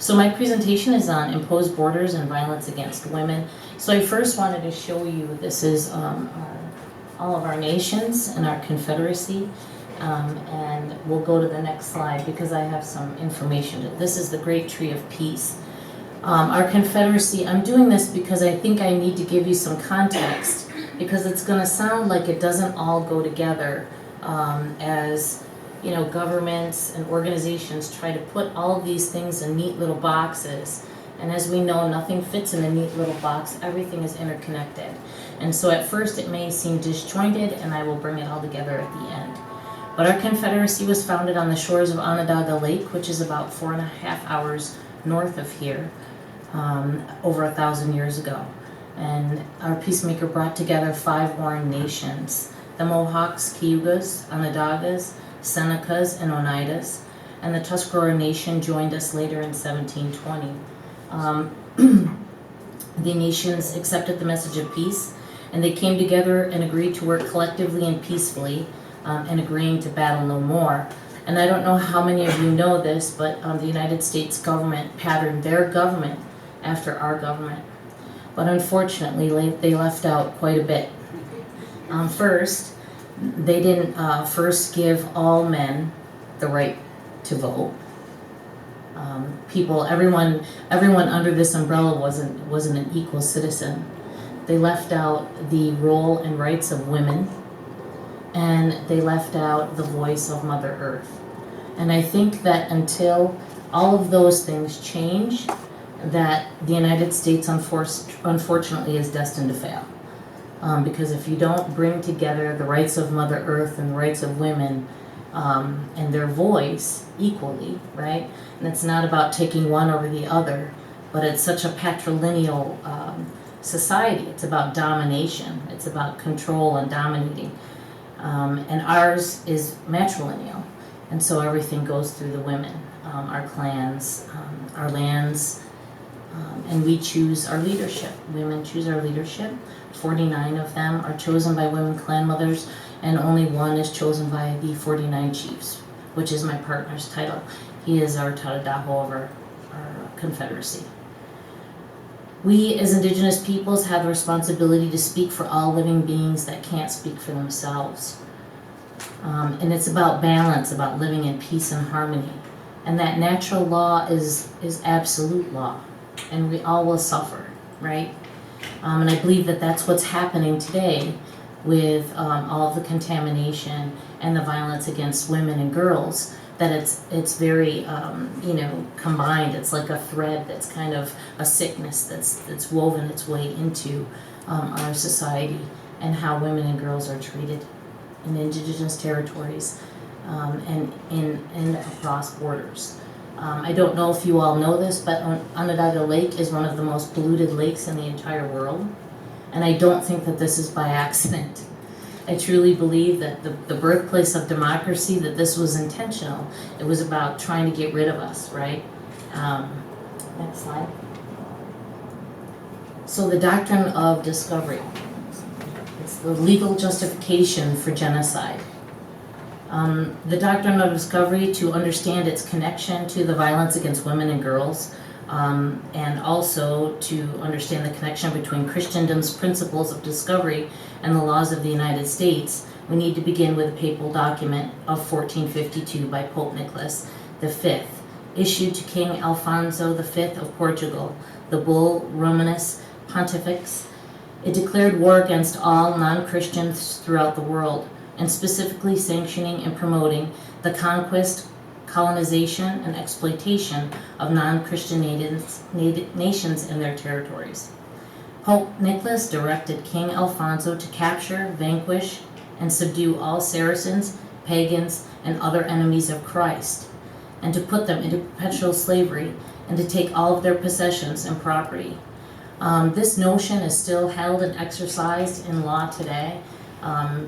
So my presentation is on imposed borders and violence against women. So I first wanted to show you, this is all of our nations and our confederacy. And we'll go to the next slide because I have some information. This is the Great Tree of Peace. Our confederacy, I'm doing this because I think I need to give you some context, because it's going to sound like it doesn't all go together as governments and organizations try to put all of these things in neat little boxes. And as we know, nothing fits in a neat little box. Everything is interconnected. And so at first it may seem disjointed, and I will bring it all together at the end. But our confederacy was founded on the shores of Onondaga Lake, which is about 4.5 hours north of here, over 1,000 years ago. And our peacemaker brought together 5 warring nations: the Mohawks, Cayugas, Onondagas, Senecas, and Oneidas. And the Tuscarora Nation joined us later in 1720. The nations accepted the message of peace, and they came together and agreed to work collectively and peacefully, and agreeing to battle no more. And I don't know how many of you know this, but the United States government patterned their government after our government. But unfortunately, they left out quite a bit. First, they didn't first give all men the right to vote. Everyone under this umbrella wasn't an equal citizen. They left out the role and rights of women, and they left out the voice of Mother Earth. And I think that until all of those things change, that the United States unfortunately is destined to fail. Because if you don't bring together the rights of Mother Earth and the rights of women and their voice equally, right? And it's not about taking one over the other, but it's such a patrilineal society. It's about domination. It's about control and dominating. And ours is matrilineal. And so everything goes through the women, our clans, our lands, and we choose our leadership. Women choose our leadership. 49 of them are chosen by women clan mothers, and only one is chosen by the 49 chiefs, which is my partner's title. He is our Tadadaho of our confederacy. We as Indigenous peoples have the responsibility to speak for all living beings that can't speak for themselves. And it's about balance, about living in peace and harmony. And that natural law is absolute law, and we all will suffer, right? And I believe that that's what's happening today with all of the contamination and the violence against women and girls, that it's very combined. It's like a thread that's kind of a sickness that's woven its way into our society and how women and girls are treated in Indigenous territories and across borders. I don't know if you all know this, but Onondaga Lake is one of the most polluted lakes in the entire world. And I don't think that this is by accident. I truly believe that the birthplace of democracy, that this was intentional. It was about trying to get rid of us, right? Next slide. So the doctrine of discovery. It's the legal justification for genocide. The doctrine of discovery, to understand its connection to the violence against women and girls, and also to understand the connection between Christendom's principles of discovery and the laws of the United States, we need to begin with a papal document of 1452 by Pope Nicholas V, issued to King Alfonso V of Portugal, the bull Romanus Pontifex. It declared war against all non-Christians throughout the world, and specifically sanctioning and promoting the conquest, colonization, and exploitation of non-Christian nations in their territories. Pope Nicholas directed King Alfonso to capture, vanquish, and subdue all Saracens, pagans, and other enemies of Christ, and to put them into perpetual slavery, and to take all of their possessions and property. This notion is still held and exercised in law today.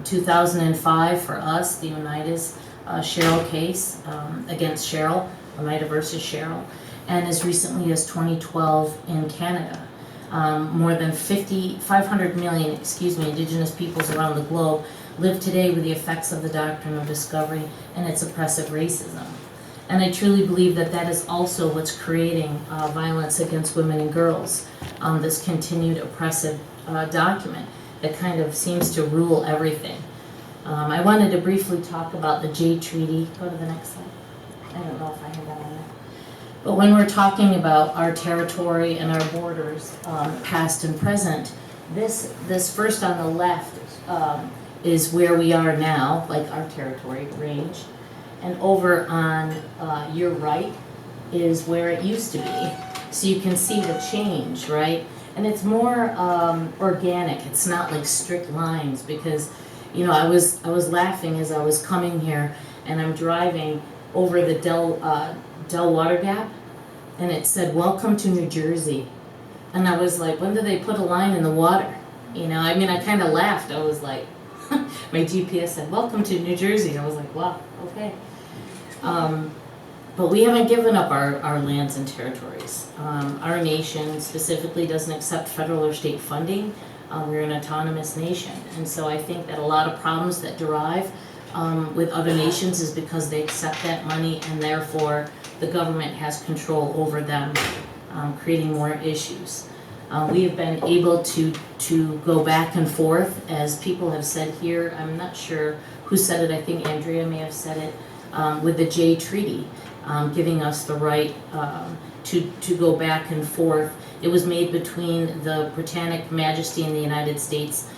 2005 for us, the Oneida's Cheryl case against Cheryl, Oneida versus Cheryl, and as recently as 2012 in Canada. More than 500 million, Indigenous peoples around the globe live today with the effects of the doctrine of discovery and its oppressive racism. And I truly believe that that is also what's creating violence against women and girls, this continued oppressive document that kind of seems to rule everything. I wanted to briefly talk about the Jade Treaty. Go to the next slide. I don't know if I have that on there. But when we're talking about our territory and our borders, past and present, this first on the left is where we are now, like our territory range. And over on your right is where it used to be. So you can see the change, right? And it's more organic. It's not like strict lines, because, you know, I was laughing as I was coming here, and I'm driving over the Del Water Gap, and it said, "Welcome to New Jersey." And I was like, when did they put a line in the water? You know, I mean, I kind of laughed. I was like, my GPS said, "Welcome to New Jersey." I was like, wow, okay. But we haven't given up our lands and territories. Our nation specifically doesn't accept federal or state funding. We're an autonomous nation. And so I think that a lot of problems that derive with other nations is because they accept that money, and therefore the government has control over them, creating more issues. We have been able to go back and forth, as people have said here. I'm not sure who said it. I think Andrea may have said it, with the Jade Treaty, giving us the right to go back and forth. It was made between the Britannic Majesty and the United States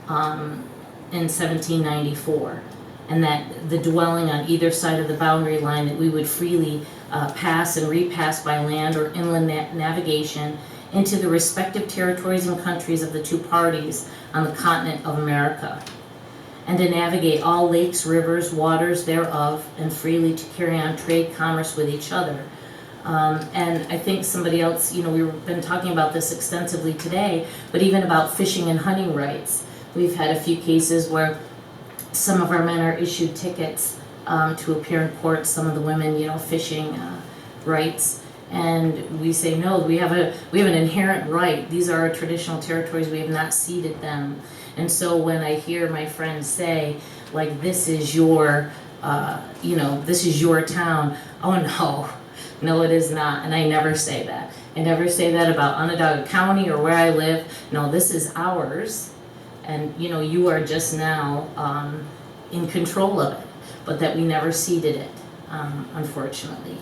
in 1794, and that the dwelling on either side of the boundary line, that we would freely pass and repass by land or inland navigation into the respective territories and countries of the two parties on the continent of America, and to navigate all lakes, rivers, waters thereof, and freely to carry on trade, commerce with each other. And I think somebody else, you know, we've been talking about this extensively today, but even about fishing and hunting rights. We've had a few cases where some of our men are issued tickets to appear in court, some of the women, you know, fishing rights. And we say, no, we have an inherent right. These are our traditional territories. We have not ceded them. And so when I hear my friends say, like, this is your, this is your town. Oh, no, it is not. And I never say that. I never say that about Onondaga County or where I live. No, this is ours. And, you know, you are just now in control of it. But that we never ceded it, unfortunately.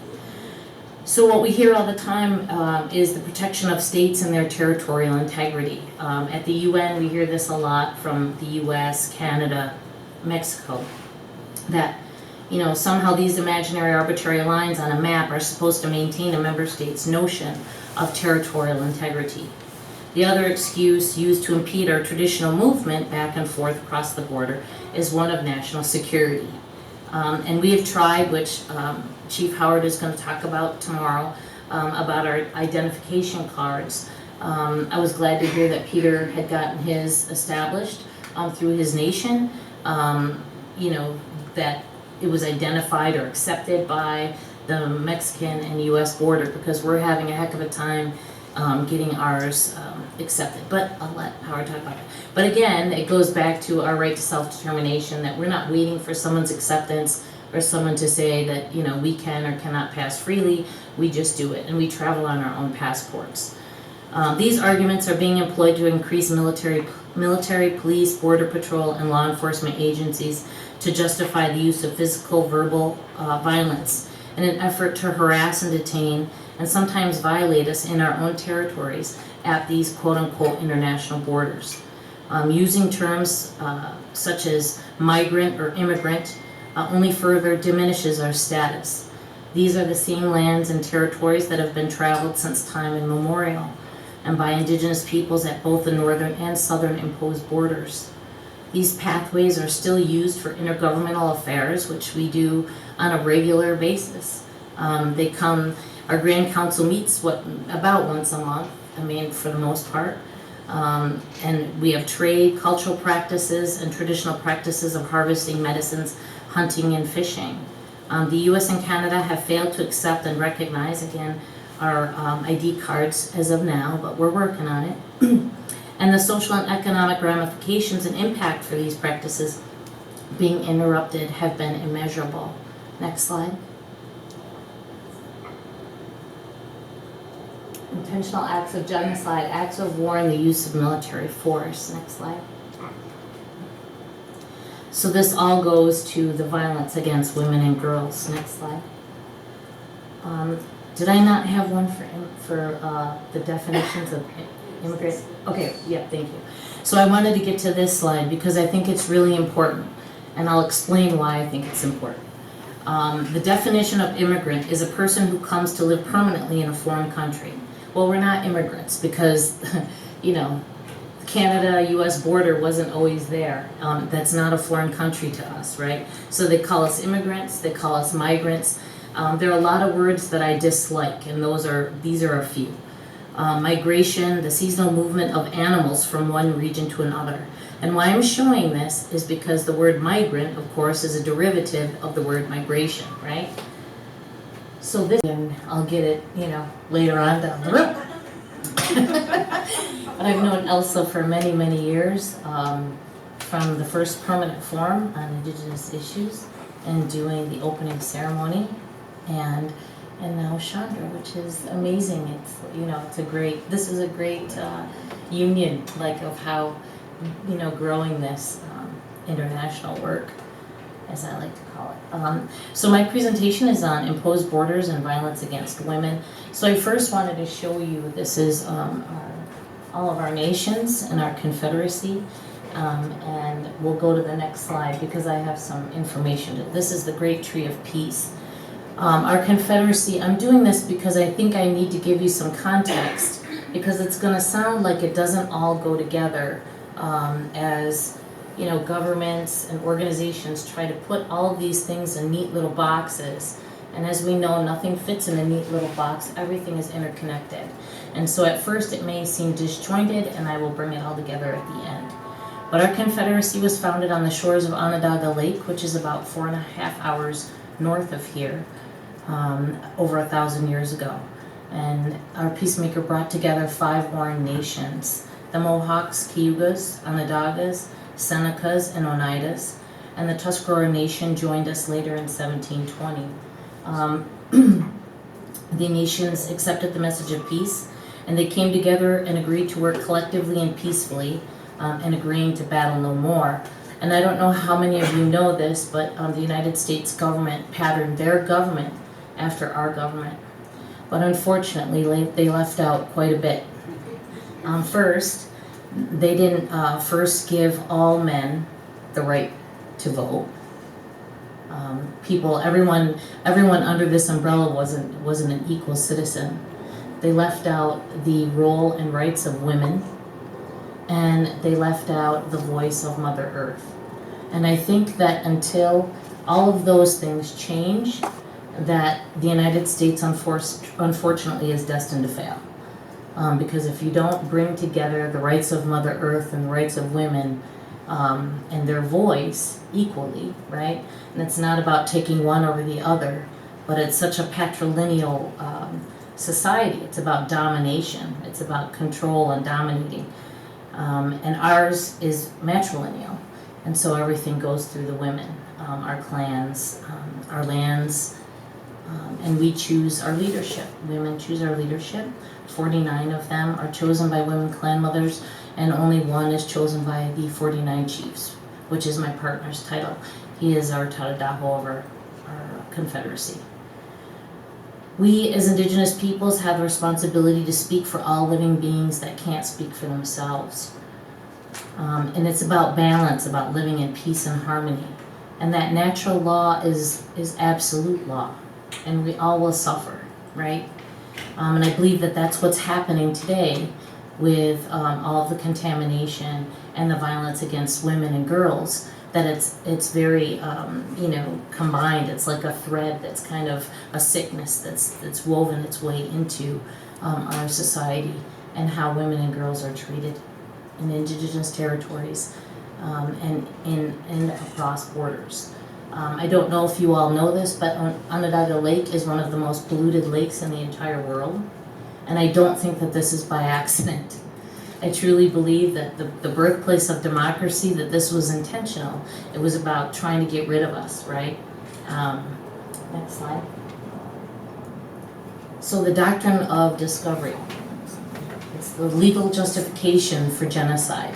So what we hear all the time is the protection of states and their territorial integrity. At the UN, we hear this a lot from the US, Canada, Mexico, that, you know, somehow these imaginary arbitrary lines on a map are supposed to maintain a member state's notion of territorial integrity. The other excuse used to impede our traditional movement back and forth across the border is one of national security. And we have tried, which Chief Howard is going to talk about tomorrow, about our identification cards. I was glad to hear that Peter had gotten his established through his nation, that it was identified or accepted by the Mexican and US border, because we're having a heck of a time getting ours accepted. But I'll let Howard talk about it. But again, it goes back to our right to self-determination, that we're not waiting for someone's acceptance or someone to say that, you know, we can or cannot pass freely. We just do it, and we travel on our own passports. These arguments are being employed to increase military, police, border patrol, and law enforcement agencies to justify the use of physical, verbal violence in an effort to harass and detain and sometimes violate us in our own territories at these quote-unquote international borders. Using terms such as migrant or immigrant only further diminishes our status. These are the same lands and territories that have been traveled since time immemorial, and by indigenous peoples at both the northern and southern imposed borders. These pathways are still used for intergovernmental affairs, which we do on a regular basis. They come, our Grand Council meets about once a month, for the most part. And we have trade, cultural practices, and traditional practices of harvesting medicines, hunting, and fishing. The US and Canada have failed to accept and recognize, again, our ID cards as of now, but we're working on it. And the social and economic ramifications and impact for these practices being interrupted have been immeasurable. Next slide. intentional acts of genocide, acts of war, and the use of military force. Next slide. So this all goes to the violence against women and girls. Next slide. Did I not have one for the definitions of immigrant? Okay, yeah, thank you. So I wanted to get to this slide because I think it's really important, and I'll explain why I think it's important. The definition of immigrant is a person who comes to live permanently in a foreign country. Well, we're not immigrants because, you know, Canada-US border wasn't always there. That's not a foreign country to us, right? So they call us immigrants, they call us migrants. There are a lot of words that I dislike, and these are a few. Migration, the seasonal movement of animals from one region to another. And why I'm showing this is because the word migrant, of course, is a derivative of the word migration, right? So this, and I'll get it, you know, later on down the road. But I've known Elsa for many, many years, from the first permanent forum on Indigenous issues and doing the opening ceremony, and now Chandra, which is amazing. It's, you know, this is a great union, like, of how, you know, growing this international work, as I like to call it. So my presentation is on imposed borders and violence against women. So I first wanted to show you, this is all of our nations and our confederacy, and we'll go to the next slide because I have some information. This is the Great Tree of Peace. Our confederacy, I'm doing this because I think I need to give you some context, because it's going to sound like it doesn't all go together, as, you know, governments and organizations try to put all of these things in neat little boxes. And as we know, nothing fits in a neat little box. Everything is interconnected. And so at first it may seem disjointed, and I will bring it all together at the end. But our confederacy was founded on the shores of Onondaga Lake, which is about 4.5 hours north of here, over 1,000 years ago. And our peacemaker brought together 5 warring nations: the Mohawks, Cayugas, Onondagas, Senecas, and Oneidas. And the Tuscarora Nation joined us later in 1720. The nations accepted the message of peace, and they came together and agreed to work collectively and peacefully, and agreeing to battle no more. And I don't know how many of you know this, but the United States government patterned their government after our government. But unfortunately, they left out quite a bit. First, they didn't first give all men the right to vote. Everyone under this umbrella wasn't an equal citizen. They left out the role and rights of women, and they left out the voice of Mother Earth. And I think that until all of those things change, that the United States unfortunately is destined to fail. Because if you don't bring together the rights of Mother Earth and the rights of women, and their voice equally, right? And it's not about taking one over the other, but it's such a patrilineal society. It's about domination. It's about control and dominating. And ours is matrilineal. And so everything goes through the women, our clans, our lands, and we choose our leadership. Women choose our leadership. 49 of them are chosen by women clan mothers, and only one is chosen by the 49 chiefs, which is my partner's title. He is our Tadadaho of our confederacy. We as Indigenous peoples have the responsibility to speak for all living beings that can't speak for themselves. And it's about balance, about living in peace and harmony. And that natural law is absolute law, and we all will suffer, right? And I believe that that's what's happening today with all of the contamination and the violence against women and girls, that it's very combined. It's like a thread that's kind of a sickness that's woven its way into our society, and how women and girls are treated in Indigenous territories, and across borders. I don't know if you all know this, but Onondaga Lake is one of the most polluted lakes in the entire world. And I don't think that this is by accident. I truly believe that the birthplace of democracy, that this was intentional. It was about trying to get rid of us, right? Next slide. So the doctrine of discovery. It's the legal justification for genocide.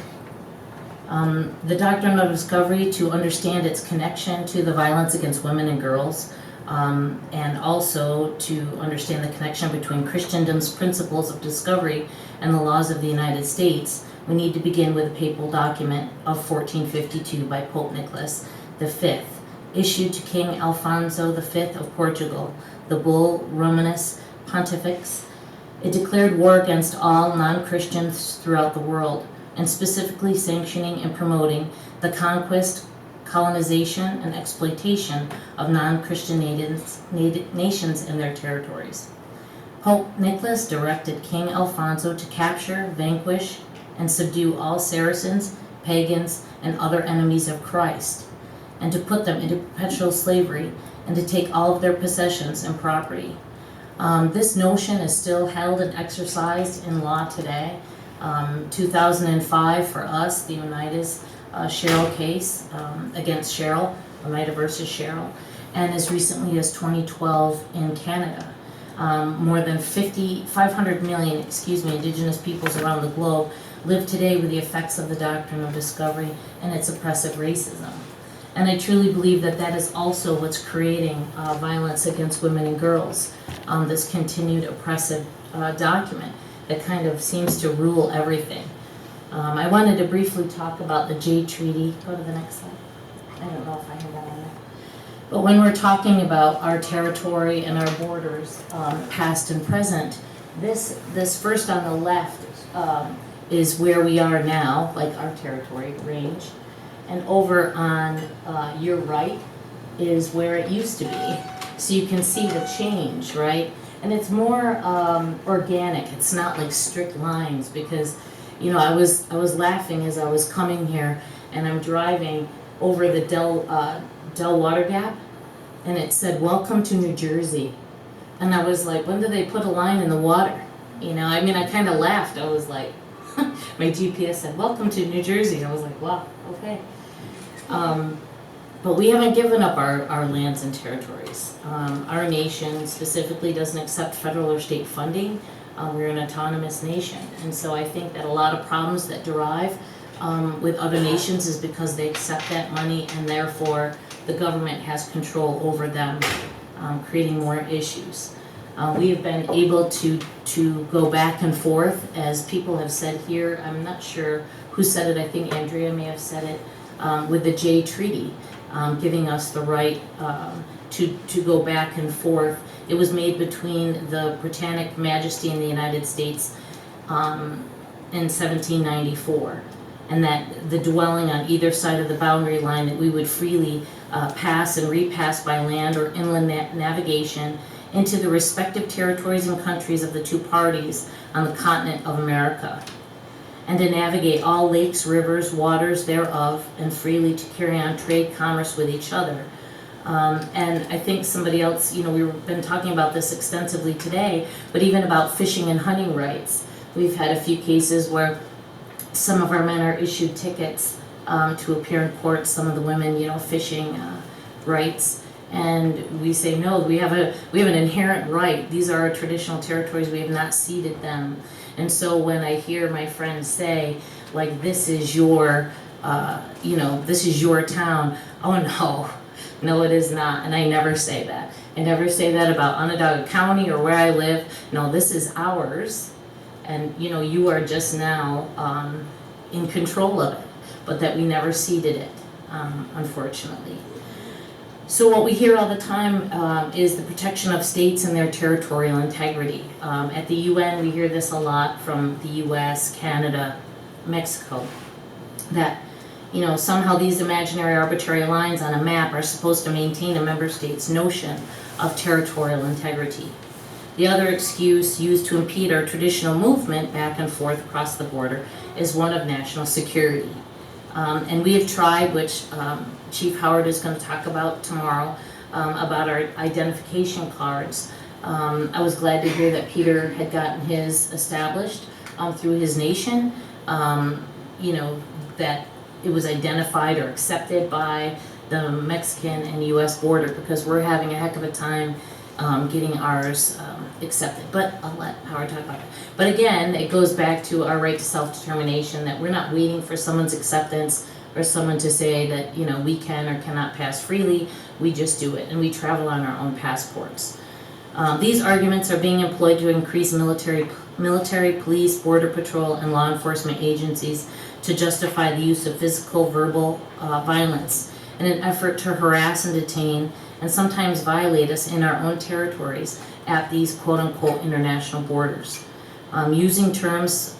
The doctrine of discovery, to understand its connection to the violence against women and girls, and also to understand the connection between Christendom's principles of discovery and the laws of the United States, we need to begin with a papal document of 1452 by Pope Nicholas V, issued to King Alfonso V of Portugal, the bull Romanus Pontifex. It declared war against all non-Christians throughout the world, and specifically sanctioning and promoting the conquest, colonization, and exploitation of non-Christian nations in their territories. Pope Nicholas directed King Alfonso to capture, vanquish, and subdue all Saracens, pagans, and other enemies of Christ, and to put them into perpetual slavery, and to take all of their possessions and property. This notion is still held and exercised in law today. 2005 for us, the Oneidas Cheryl case against Cheryl, Oneida versus Cheryl, and as recently as 2012 in Canada. More than 500 million, Indigenous peoples around the globe live today with the effects of the doctrine of discovery and its oppressive racism. And I truly believe that that is also what's creating violence against women and girls, this continued oppressive document that kind of seems to rule everything. I wanted to briefly talk about the Jay Treaty. Go to the next slide. I don't know if I have that on there. But when we're talking about our territory and our borders, past and present, this first on the left is where we are now, like our territory range. And over on your right is where it used to be. So you can see the change, right? And it's more organic. It's not like strict lines, because, you know, I was laughing as I was coming here, and I'm driving over the Del Water Gap, and it said, "Welcome to New Jersey." And I was like, when did they put a line in the water? You know, I mean, I kind of laughed. I was like, my GPS said, "Welcome to New Jersey." I was like, wow, okay. But we haven't given up our lands and territories. Our nation specifically doesn't accept federal or state funding. We're an autonomous nation. And so I think that a lot of problems that derive with other nations is because they accept that money, and therefore the government has control over them, creating more issues. We have been able to go back and forth, as people have said here. I'm not sure who said it. I think Andrea may have said it, with the Jay Treaty, giving us the right to go back and forth. It was made between the Britannic Majesty and the United States in 1794, and that the dwelling on either side of the boundary line, that we would freely pass and repass by land or inland navigation into the respective territories and countries of the two parties on the continent of America, and to navigate all lakes, rivers, waters thereof, and freely to carry on trade, commerce with each other. And I think somebody else, you know, we've been talking about this extensively today, but even about fishing and hunting rights. We've had a few cases where some of our men are issued tickets to appear in court, some of the women, you know, fishing rights. And we say, no, we have an inherent right. These are our traditional territories. We have not ceded them. And so when I hear my friends say, like, this is your, this is your town. Oh, no, it is not. And I never say that. I never say that about Onondaga County or where I live. No, this is ours. And, you know, you are just now in control of it, but that we never ceded it, unfortunately. So what we hear all the time is the protection of states and their territorial integrity. At the UN, we hear this a lot from the US, Canada, Mexico, that, you know, somehow these imaginary arbitrary lines on a map are supposed to maintain a member state's notion of territorial integrity. The other excuse used to impede our traditional movement back and forth across the border is one of national security. And we have tried, which Chief Howard is going to talk about tomorrow, about our identification cards. I was glad to hear that Peter had gotten his established through his nation, that it was identified or accepted by the Mexican and US border, because we're having a heck of a time getting ours accepted. But I'll let Howard talk about it. But again, it goes back to our right to self-determination, that we're not waiting for someone's acceptance or someone to say that, you know, we can or cannot pass freely. We just do it, and we travel on our own passports. These arguments are being employed to increase military, police, border patrol, and law enforcement agencies to justify the use of physical, verbal violence in an effort to harass and detain and sometimes violate us in our own territories at these quote-unquote international borders. Using terms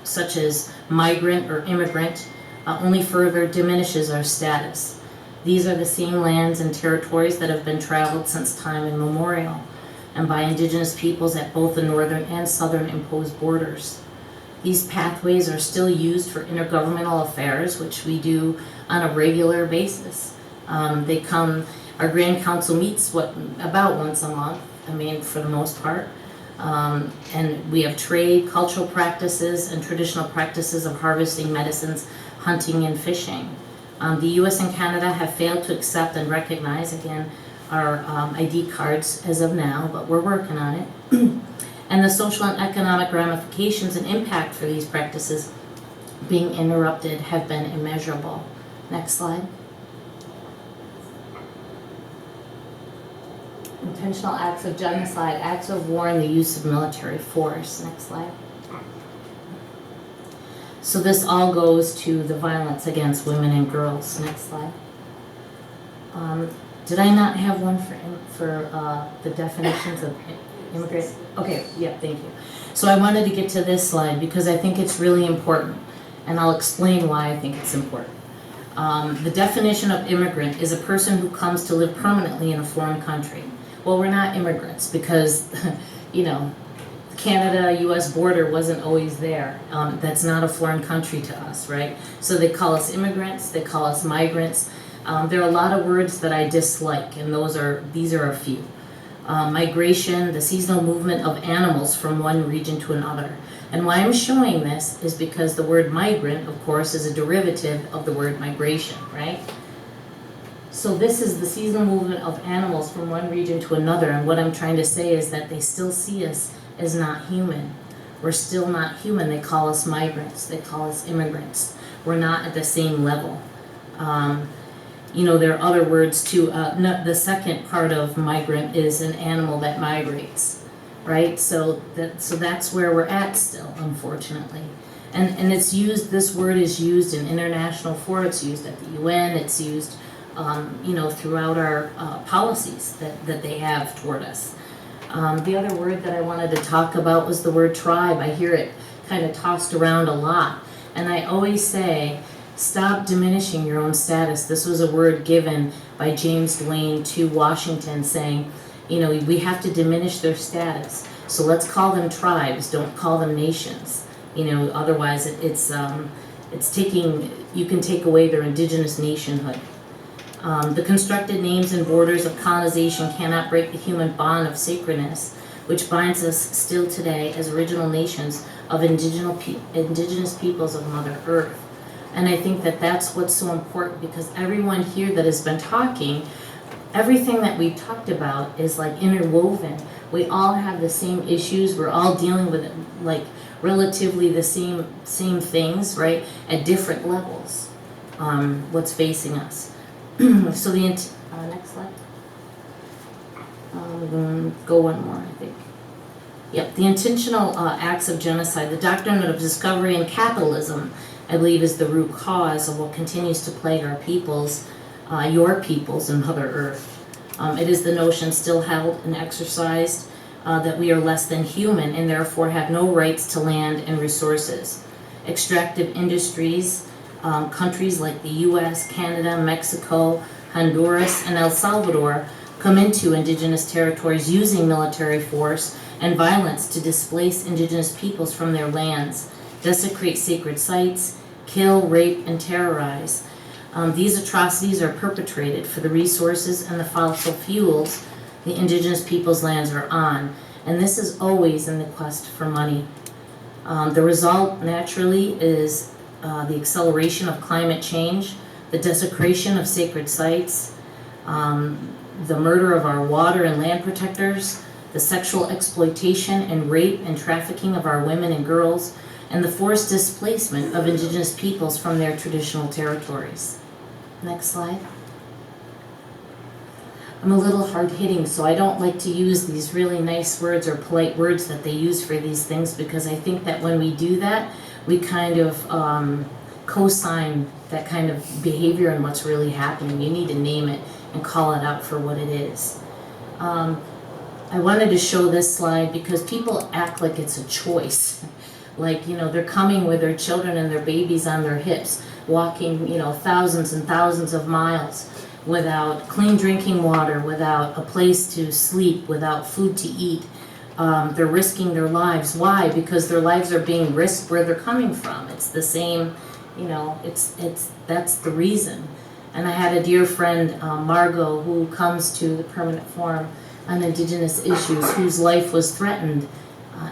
such as migrant or immigrant only further diminishes our status. These are the same lands and territories that have been traveled since time immemorial, and by indigenous peoples at both the northern and southern imposed borders. These pathways are still used for intergovernmental affairs, which we do on a regular basis. Our Grand Council meets about once a month, for the most part. And we have trade, cultural practices, and traditional practices of harvesting medicines, hunting, and fishing. The US and Canada have failed to accept and recognize, again, our ID cards as of now, but we're working on it. And the social and economic ramifications and impact for these practices being interrupted have been immeasurable. Next slide. Intentional acts of genocide, acts of war, and the use of military force. Next slide. So this all goes to the violence against women and girls. Next slide. Did I not have one for the definitions of immigrant? Okay, yeah, thank you. So I wanted to get to this slide because I think it's really important, and I'll explain why I think it's important. The definition of immigrant is a person who comes to live permanently in a foreign country. Well, we're not immigrants because, you know, Canada, US border wasn't always there. That's not a foreign country to us, right? So they call us immigrants, they call us migrants. There are a lot of words that I dislike, and these are a few. Migration, the seasonal movement of animals from one region to another. And why I'm showing this is because the word migrant, of course, is a derivative of the word migration, right? So this is the seasonal movement of animals from one region to another, and what I'm trying to say is that they still see us as not human. We're still not human. They call us migrants. They call us immigrants. We're not at the same level. You know, there are other words too. The second part of migrant is an animal that migrates, right? So that's where we're at still, unfortunately. And it's used. This word is used in international fora. It's used at the UN. It's used, you know, throughout our policies that they have toward us. The other word that I wanted to talk about was the word tribe. I hear it kind of tossed around a lot, and I always say, stop diminishing your own status. This was a word given by James Duane to Washington saying, you know, we have to diminish their status. So let's call them tribes, don't call them nations. You know, otherwise it's you can take away their indigenous nationhood. The constructed names and borders of colonization cannot break the human bond of sacredness, which binds us still today as original nations of indigenous peoples of Mother Earth. And I think that that's what's so important, because everyone here that has been talking, everything that we've talked about is like interwoven. We all have the same issues. We're all dealing with like relatively the same things, right? At different levels, what's facing us. So the, next slide. Go one more, I think. Yep, the intentional acts of genocide, the doctrine of discovery and capitalism, I believe, is the root cause of what continues to plague our peoples, your peoples, and Mother Earth. It is the notion still held and exercised that we are less than human and therefore have no rights to land and resources. Extractive industries, countries like the US, Canada, Mexico, Honduras, and El Salvador come into indigenous territories using military force and violence to displace indigenous peoples from their lands, desecrate sacred sites, kill, rape, and terrorize. These atrocities are perpetrated for the resources and the fossil fuels the indigenous peoples' lands are on, and this is always in the quest for money. The result, naturally, is the acceleration of climate change, the desecration of sacred sites, the murder of our water and land protectors, the sexual exploitation and rape and trafficking of our women and girls, and the forced displacement of Indigenous peoples from their traditional territories. Next slide. I'm a little hard-hitting, so I don't like to use these really nice words or polite words that they use for these things, because I think that when we do that, we kind of co-sign that kind of behavior and what's really happening. You need to name it and call it out for what it is. I wanted to show this slide because people act like it's a choice. Like, you know, they're coming with their children and their babies on their hips, walking, you know, thousands and thousands of miles without clean drinking water, without a place to sleep, without food to eat. They're risking their lives. Why? Because their lives are being risked where they're coming from. It's the same, you know, that's the reason. And I had a dear friend, Margot, who comes to the Permanent Forum on Indigenous Issues, whose life was threatened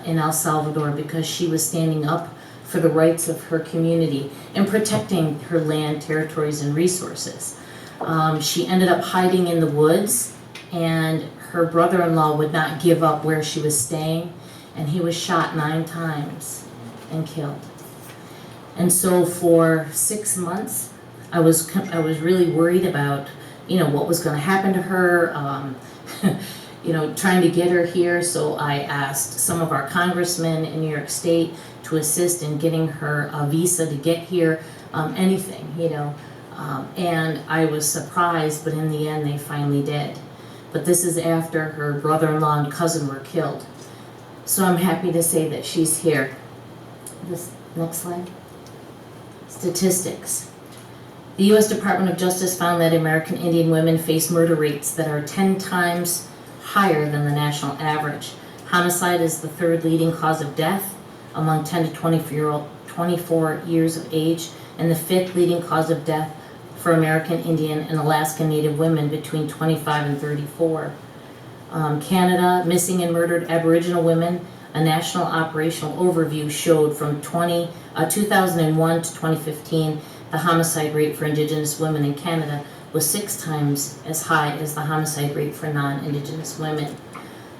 in El Salvador because she was standing up for the rights of her community and protecting her land, territories, and resources. She ended up hiding in the woods, and her brother-in-law would not give up where she was staying, and he was shot 9 times and killed. And so for 6 months, I was really worried about, you know, what was going to happen to her, you know, trying to get her here. So I asked some of our congressmen in New York State to assist in getting her a visa to get here, anything, you know. And I was surprised, but in the end they finally did. But this is after her brother-in-law and cousin were killed. So I'm happy to say that she's here. This next slide. Statistics. The U.S. Department of Justice found that American Indian women face murder rates that are 10 times higher than the national average. Homicide is the 3rd leading cause of death among 10 to 24 years of age, and the 5th leading cause of death for American Indian and Alaska Native women between 25 and 34. Canada, missing and murdered Aboriginal women, a national operational overview showed from 2001 to 2015, the homicide rate for Indigenous women in Canada was 6 times as high as the homicide rate for non-Indigenous women.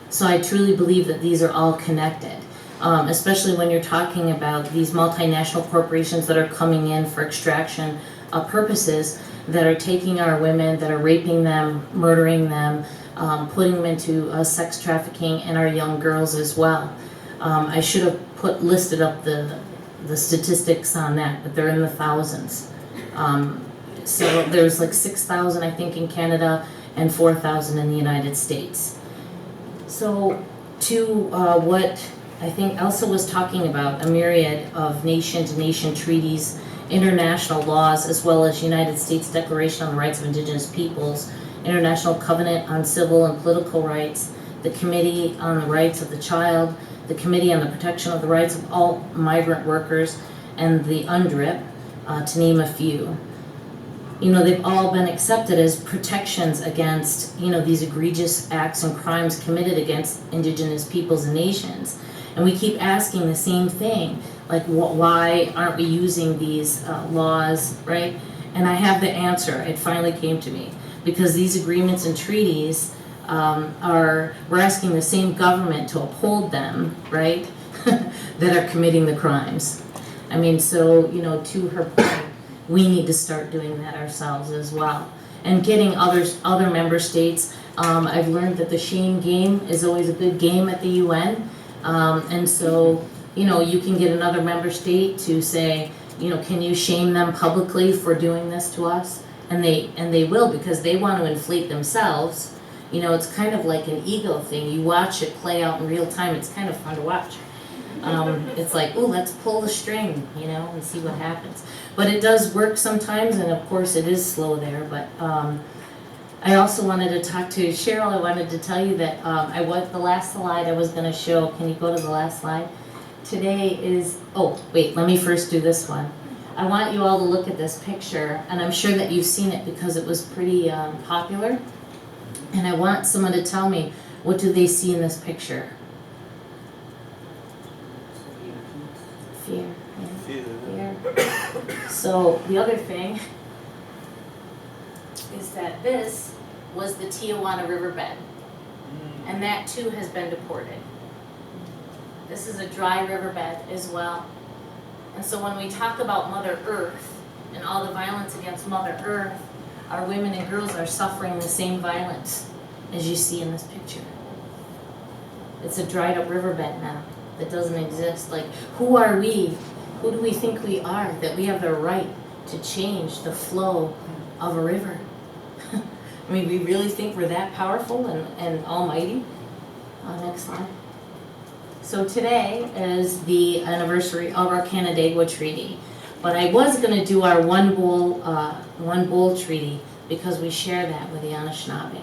So I truly believe that these are all connected, especially when you're talking about these multinational corporations that are coming in for extraction purposes, that are taking our women, that are raping them, murdering them, putting them into sex trafficking, and our young girls as well. I should have listed up the statistics on that, but they're in the thousands. So there's like 6,000, I think, in Canada and 4,000 in the United States. So to what I think Elsa was talking about, a myriad of nation-to-nation treaties, international laws, as well as United States Declaration on the Rights of Indigenous Peoples, International Covenant on Civil and Political Rights, the Committee on the Rights of the Child, the Committee on the Protection of the Rights of All Migrant Workers, and the UNDRIP, to name a few. You know, they've all been accepted as protections against, you know, these egregious acts and crimes committed against Indigenous peoples and nations. And we keep asking the same thing, like, why aren't we using these laws, right? And I have the answer. It finally came to me. Because these agreements and treaties we're asking the same government to uphold them, right, that are committing the crimes. I mean, so, you know, to her point, we need to start doing that ourselves as well. And getting other member states, I've learned that the shame game is always a good game at the UN. And so, you know, you can get another member state to say, you know, can you shame them publicly for doing this to us? And they will, because they want to inflate themselves. You know, it's kind of like an ego thing. You watch it play out in real time. It's kind of fun to watch. It's like, oh, let's pull the string, you know, and see what happens. But it does work sometimes, and of course it is slow there. But I also wanted to talk to Cheryl. I wanted to tell you that the last slide I was going to show. Can you go to the last slide? Today is, oh, wait, let me first do this one. I want you all to look at this picture, and I'm sure that you've seen it because it was pretty popular. And I want someone to tell me, what do they see in this picture? Fear. Yeah. Fear. So the other thing is that this was the Tijuana riverbed. And that too has been deported. This is a dry riverbed as well. And so when we talk about Mother Earth and all the violence against Mother Earth, our women and girls are suffering the same violence as you see in this picture. It's a dried up riverbed now that doesn't exist. Like, who are we? Who do we think we are that we have the right to change the flow of a river? I mean, we really think we're that powerful and almighty? Next slide. So today is the anniversary of our Canandaigua Treaty, but I was going to do our One Bowl Treaty because we share that with the Anishinaabe,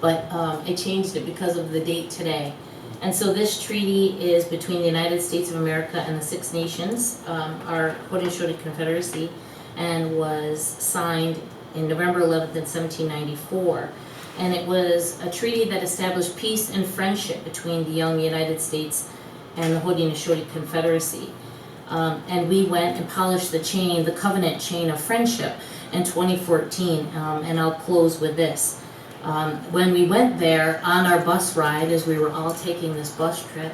but I changed it because of the date today. And so this treaty is between the United States of America and the Six Nations, our Haudenosaunee Confederacy, and was signed in November 11th in 1794. And it was a treaty that established peace and friendship between the young United States and the Haudenosaunee Confederacy. And we went and polished the covenant chain of friendship in 2014. And I'll close with this. When we went there on our bus ride, as we were all taking this bus trip,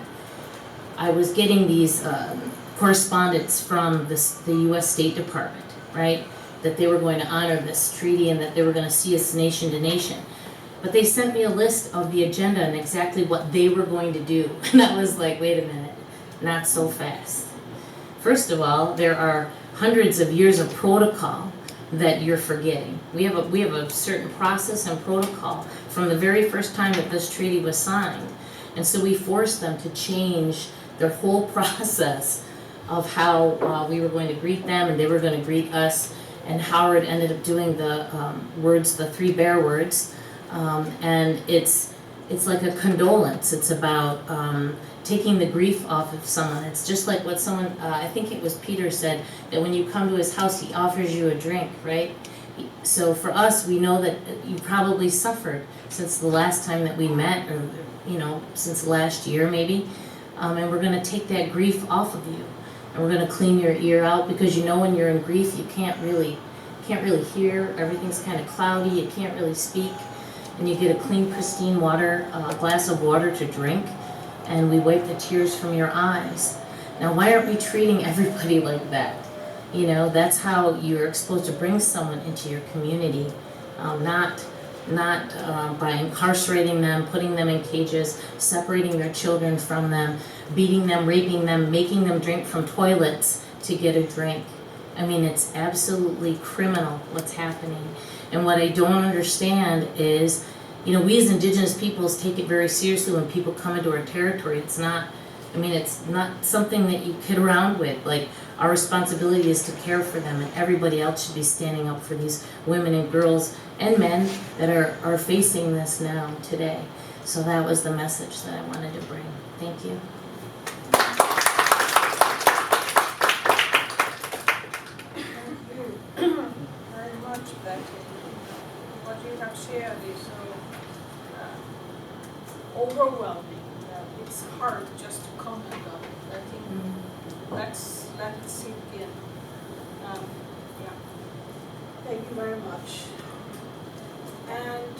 I was getting these correspondence from the U.S. State Department, right? That they were going to honor this treaty and that they were going to see us nation to nation. But they sent me a list of the agenda and exactly what they were going to do. And I was like, wait a minute, not so fast. First of all, there are hundreds of years of protocol that you're forgetting. We have a certain process and protocol from the very first time that this treaty was signed. And so we forced them to change their whole process of how we were going to greet them and they were going to greet us. And Howard ended up doing the the three bear words. And it's like a condolence. It's about taking the grief off of someone. It's just like what someone, I think it was Peter said, that when you come to his house, he offers you a drink, right? So for us, we know that you probably suffered since the last time that we met, or since last year maybe. And we're going to take that grief off of you. And we're going to clean your ear out, because when you're in grief, you can't really hear. Everything's kind of cloudy. You can't really speak. And you get a clean, pristine water, a glass of water to drink, and we wipe the tears from your eyes. Now, why aren't we treating everybody like that? That's how you're supposed to bring someone into your community, not by incarcerating them, putting them in cages, separating their children from them, beating them, raping them, making them drink from toilets to get a drink. I mean, it's absolutely criminal what's happening. And what I don't understand is, we as Indigenous peoples take it very seriously when people come into our territory. It's not something that you kid around with. Like, our responsibility is to care for them, and everybody else should be standing up for these women and girls and men that are facing this now today. So that was the message that I wanted to bring. Thank you. Very much, Becky. What you have shared is so overwhelming that it's hard just to comment on it. I think let's let it sink in. Thank you very much. And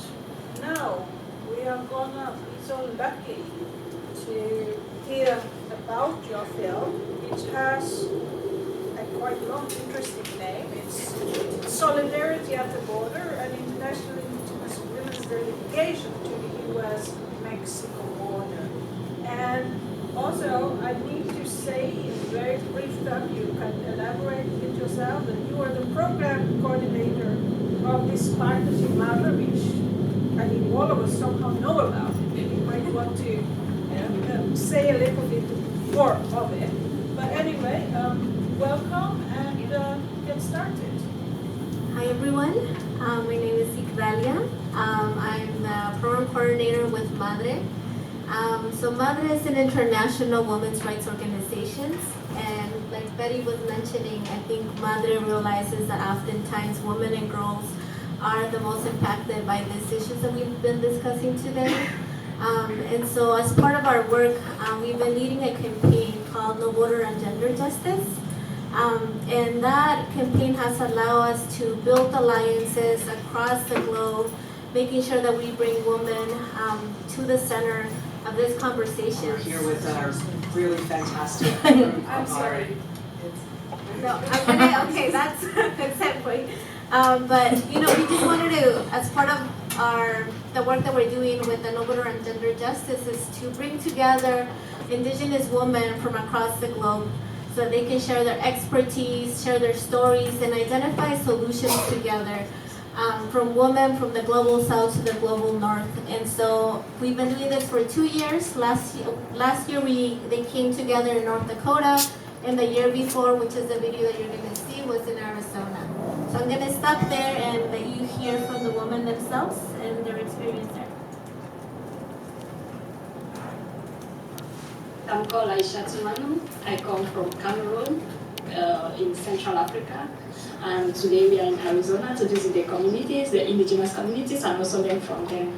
now we are gonna be so lucky to hear about your film, which has a quite long, interesting name. It's Solidarity at the Border, an international Indigenous women's delegation to the U.S.-Mexico border. And also, I need to say in very brief term, you can elaborate it yourself, that you are the program coordinator of this partnership MADRE, which I think all of us somehow know about it. Maybe you might want to say a little bit more of it. But anyway, welcome and get started. Hi everyone, my name is Igdalia. I'm the program coordinator with MADRE. So MADRE is an international women's rights organization, and like Betty was mentioning, I think MADRE realizes that oftentimes women and girls are the most impacted by these issues that we've been discussing today. And so as part of our work, we've been leading a campaign called No Border on Gender Justice. And that campaign has allowed us to build alliances across the globe making sure that we bring women to the center of this conversation. We're here with our really fantastic I'm sorry. No, I'm gonna, okay, that's a good segue. But, you know, we just wanted to, as part of the work that we're doing with the Nobler and Gender Justice, is to bring together Indigenous women from across the globe so they can share their expertise, share their stories, and identify solutions together. From women from the global south to the global north. And so we've been doing this for 2 years. Last year they came together in North Dakota, and the year before, which is the video that you're gonna see, was in Arizona. So I'm gonna stop there and let you hear from the women themselves and their experience there. I'm called Aisha Tumanu. I come from Cameroon in Central Africa. And today we are in Arizona to visit the communities, the indigenous communities, and also learn from them.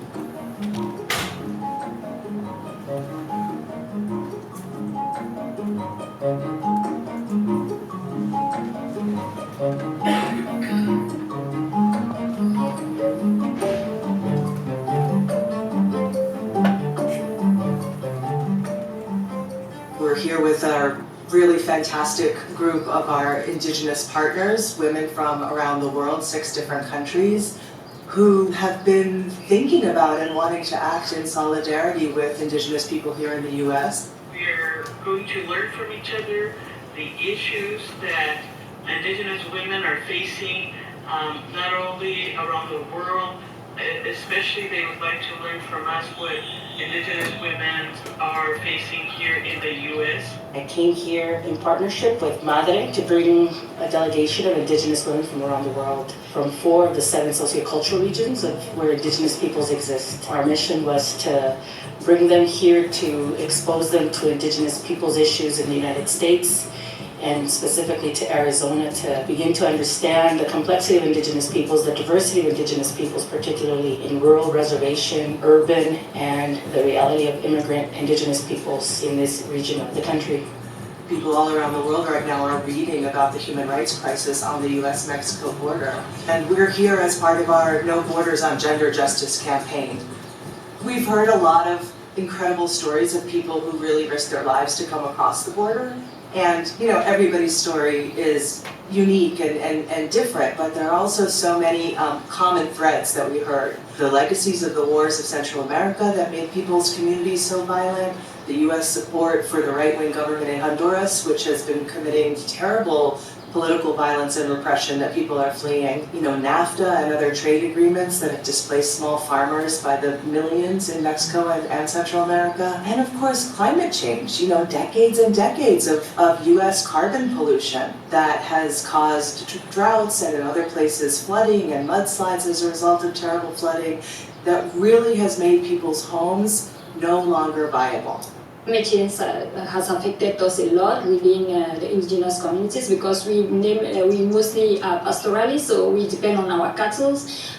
We're here with our really fantastic group of our Indigenous partners, women from around the world, 6 different countries, who have been thinking about and wanting to act in solidarity with Indigenous people here in the US. We're going to learn from each other the issues that Indigenous women are facing, not only around the world, especially they would like to learn from us what Indigenous women are facing here in the US. I came here in partnership with MADRE to bring a delegation of Indigenous women from around the world, from 4 of the 7 sociocultural regions of where Indigenous peoples exist. Our mission was to bring them here to expose them to Indigenous peoples' issues in the United States, and specifically to Arizona, to begin to understand the complexity of Indigenous peoples, the diversity of Indigenous peoples, particularly in rural, reservation, urban, and the reality of immigrant Indigenous peoples in this region of the country. People all around the world right now are reading about the human rights crisis on the US-Mexico border. And we're here as part of our No Borders on Gender Justice campaign. We've heard a lot of incredible stories of people who really risked their lives to come across the border. And, you know, everybody's story is unique and different, but there are also so many common threads that we heard. The legacies of the wars of Central America that made people's communities so violent, the US support for the right-wing government in Honduras, which has been committing terrible political violence and repression that people are fleeing. You know, NAFTA and other trade agreements that have displaced small farmers by the millions in Mexico and Central America. And of course, climate change, you know, decades and decades of US carbon pollution that has caused droughts and in other places flooding and mudslides as a result of terrible flooding that really has made people's homes no longer viable. Climate change has affected us a lot within the indigenous communities because we mostly are pastoralists, so we depend on our cattle,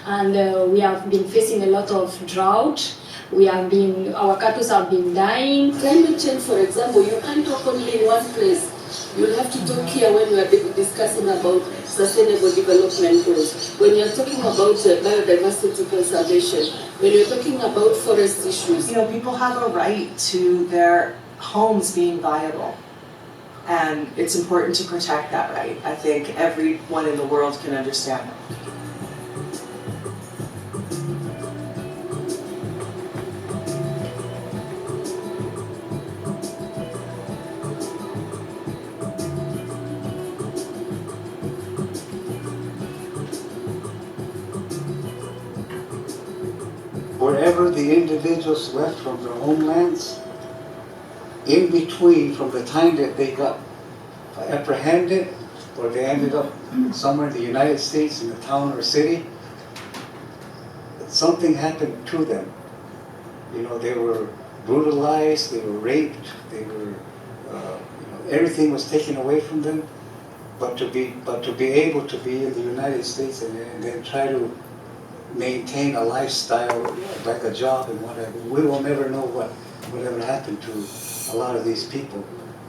and we have been facing a lot of drought. Our cattle have been dying. Climate change, for example, you can't talk only in one place. You'll have to talk here when we are discussing about sustainable development goals. When you're talking about biodiversity conservation, when you're talking about forest issues. You know, people have a right to their homes being viable. And it's important to protect that right. I think everyone in the world can understand that. Wherever the individuals left from their homelands, in between from the time that they got apprehended or they ended up somewhere in the United States in a town or city, something happened to them. You know, they were brutalized, they were raped, they were, everything was taken away from them. But to be able to be in the United States and then try to maintain a lifestyle like a job and whatever, we will never know whatever happened to a lot of these people.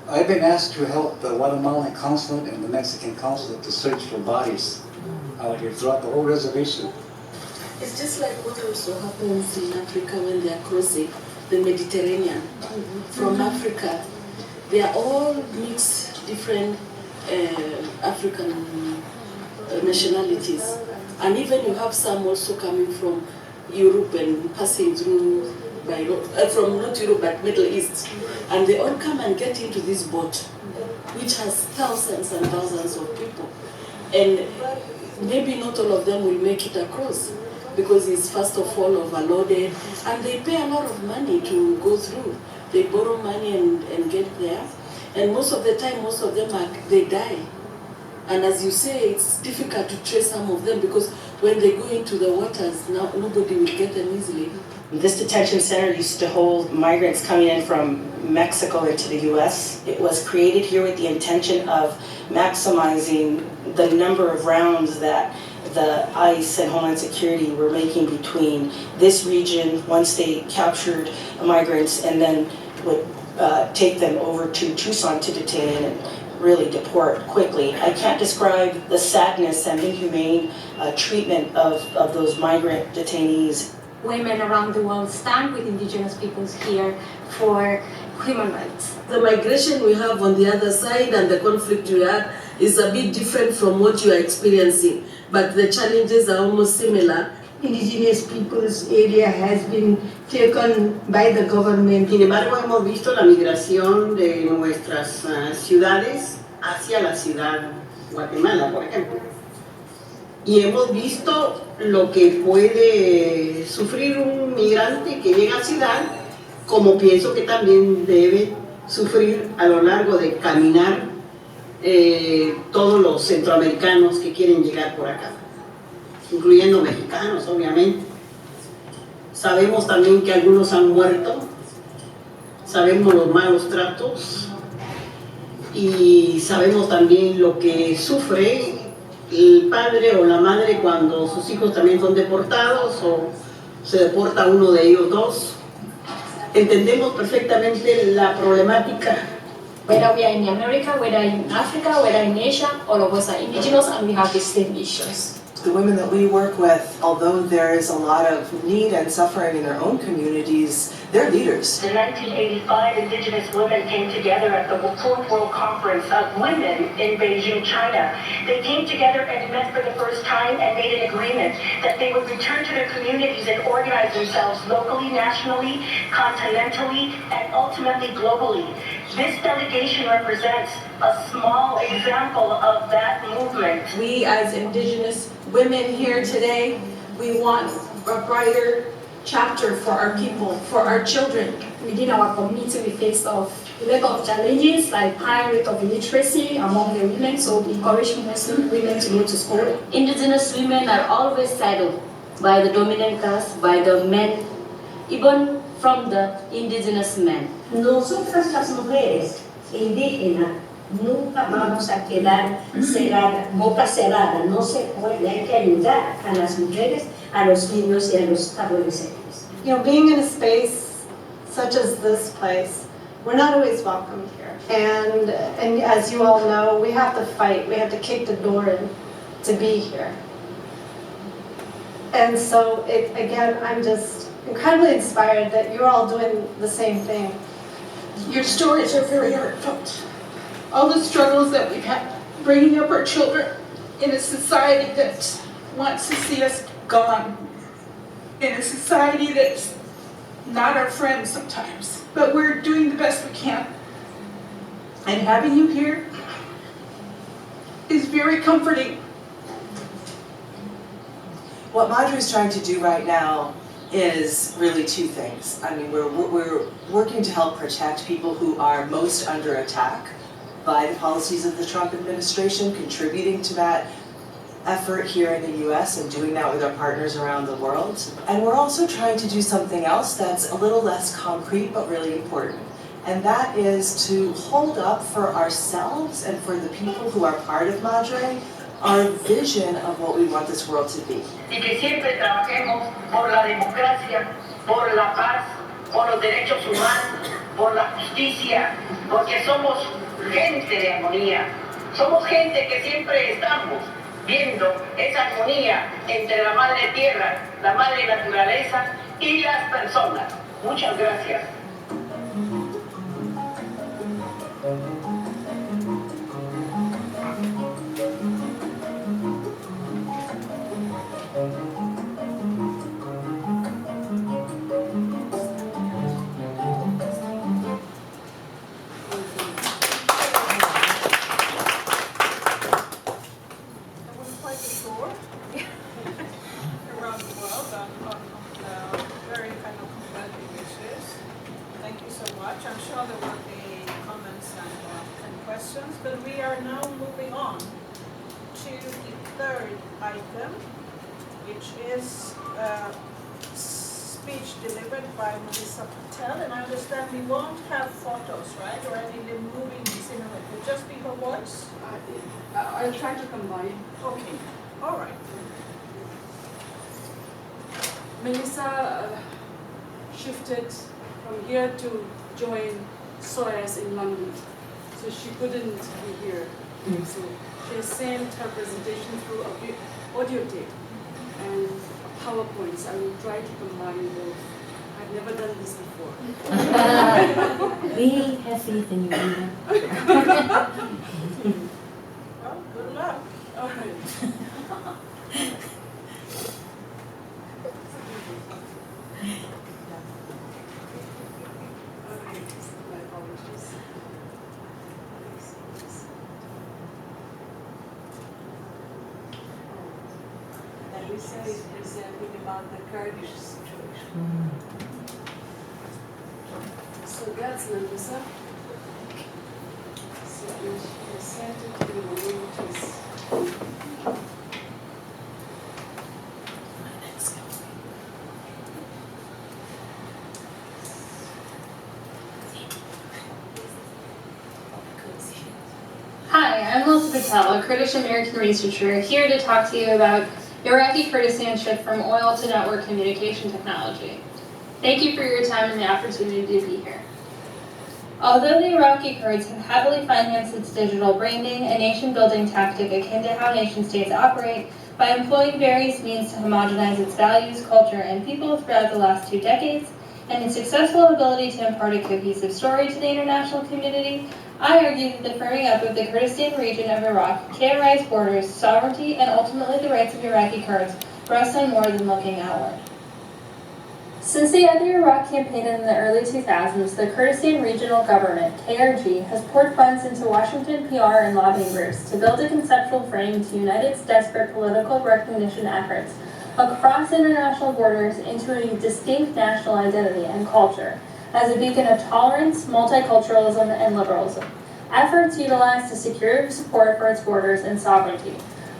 I've been asked to help the Guatemalan consulate and the Mexican consulate to search for bodies out here throughout the whole reservation. It's just like what also happens in Africa when they are crossing the Mediterranean from Africa. They are all mixed, different African nationalities. And even you have some also coming from Europe and passing through by from not Europe but Middle East. And they all come and get into this boat, which has thousands and thousands of people. And maybe not all of them will make it across because it's first of all overloaded and they pay a lot of money to go through. They borrow money and get there. And most of the time, most of them, they die. And as you say, it's difficult to trace some of them because when they go into the waters, now nobody will get them easily. This detention center used to hold migrants coming in from Mexico into the US. It was created here with the intention of maximizing the number of rounds that the ICE and Homeland Security were making between this region once they captured migrants and then would take them over to Tucson to detain and really deport quickly. I can't describe the sadness and inhumane treatment of those migrant detainees. Women around the world stand with Indigenous peoples here for human rights. The migration we have on the other side and the conflict we had is a bit different from what you are experiencing, but the challenges are almost similar. Indigenous people's area has been taken by the government. Sin embargo, hemos visto la migración de nuestras ciudades hacia la ciudad Guatemala, por ejemplo. Y hemos visto lo que puede sufrir un migrante que llega a ciudad, como pienso que también debe sufrir a lo largo de caminar todos los centroamericanos que quieren llegar por acá, incluyendo mexicanos, obviamente. Sabemos también que algunos han muerto, sabemos los malos tratos y sabemos también lo que sufre el padre o la madre cuando sus hijos también son deportados o se deporta uno de ellos dos. Entendemos perfectamente la problemática. Whether we are in America, whether in Africa, whether in Asia, all of us are indigenous and we have the same issues. The women that we work with, although there is a lot of need and suffering in their own communities, they're leaders. In 1985, Indigenous women came together at the Fourth World Conference of Women in Beijing, China. They came together and met for the first time and made an agreement that they would return to their communities and organize themselves locally, nationally, continentally, and ultimately globally. This delegation represents a small example of that movement. We as Indigenous women here today, we want a brighter chapter for our people, for our children. Within our community, we face a lot of challenges like high rate of illiteracy among the women, so we encourage Muslim women to go to school. Indigenous women are always saddled by the dominant caste, by the men, even from the indigenous men. Nosotras las mujeres indígenas nunca vamos a quedar cerradas, boca cerrada, no se puede, hay que ayudar a las mujeres, a los niños y a los adolescentes. You know, being in a space such as this place, we're not always welcome here. And as you all know, we have to fight, we have to kick the door in to be here. And so, again, I'm just incredibly inspired that you're all doing the same thing. Your stories are very heartfelt. All the struggles that we've had bringing up our children in a society that wants to see us gone, in a society that's not our friend sometimes, but we're doing the best we can. And having you here is very comforting. What MADRE is trying to do right now is really two things. I mean, we're working to help protect people who are most under attack by the policies of the Trump administration, contributing to that effort here in the US and doing that with our partners around the world. And we're also trying to do something else that's a little less concrete but really important. And that is to hold up for ourselves and for the people who are part of MADRE our vision of what we want this world to be. Y que siempre trabajemos por la democracia, por la paz, por los derechos humanos, por la justicia, porque somos gente de armonía. Somos gente que siempre estamos viendo esa armonía entre la madre tierra, la madre naturaleza y las personas. Muchas gracias. Around the world on very kind of competitive issues. Thank you so much. I'm sure there will be comments and questions, but we are now moving on to the third item, which is a speech delivered by Melissa Patel, and I understand we won't have photos, right, or any moving scenery. It will just be her voice? I'll try to combine. Okay, all right. Melissa shifted from here to join SOAS in London, so she couldn't be here. So she sent her presentation through audio tape and PowerPoints. I will try to combine both. I've never done this before. We have faith in you, Rita. Well, good luck. All right. Lisa is presenting about the Kurdish situation. So that's Melissa. So she presented to the languages. Hi, I'm Melissa Patel, a Kurdish American researcher, here to talk to you about Iraqi Kurdistan shift from oil to network communication technology. Thank you for your time and the opportunity to be here. Although the Iraqi Kurds have heavily financed its digital branding, a nation-building tactic akin to how nation-states operate, by employing various means to homogenize its values, culture, and people throughout the last 2 decades, and its successful ability to impart a cohesive story to the international community, I argue that the firming up of the Kurdistan region of Iraq, KRI's borders, sovereignty, and ultimately the rights of Iraqi Kurds rests on more than looking outward. Since the End the Iraq campaign in the early 2000s, the Kurdistan Regional Government, KRG, has poured funds into Washington PR and lobbying groups to build a conceptual frame to unite its desperate political recognition efforts across international borders into a distinct national identity and culture, as a beacon of tolerance, multiculturalism, and liberalism, efforts utilized to secure support for its borders and sovereignty.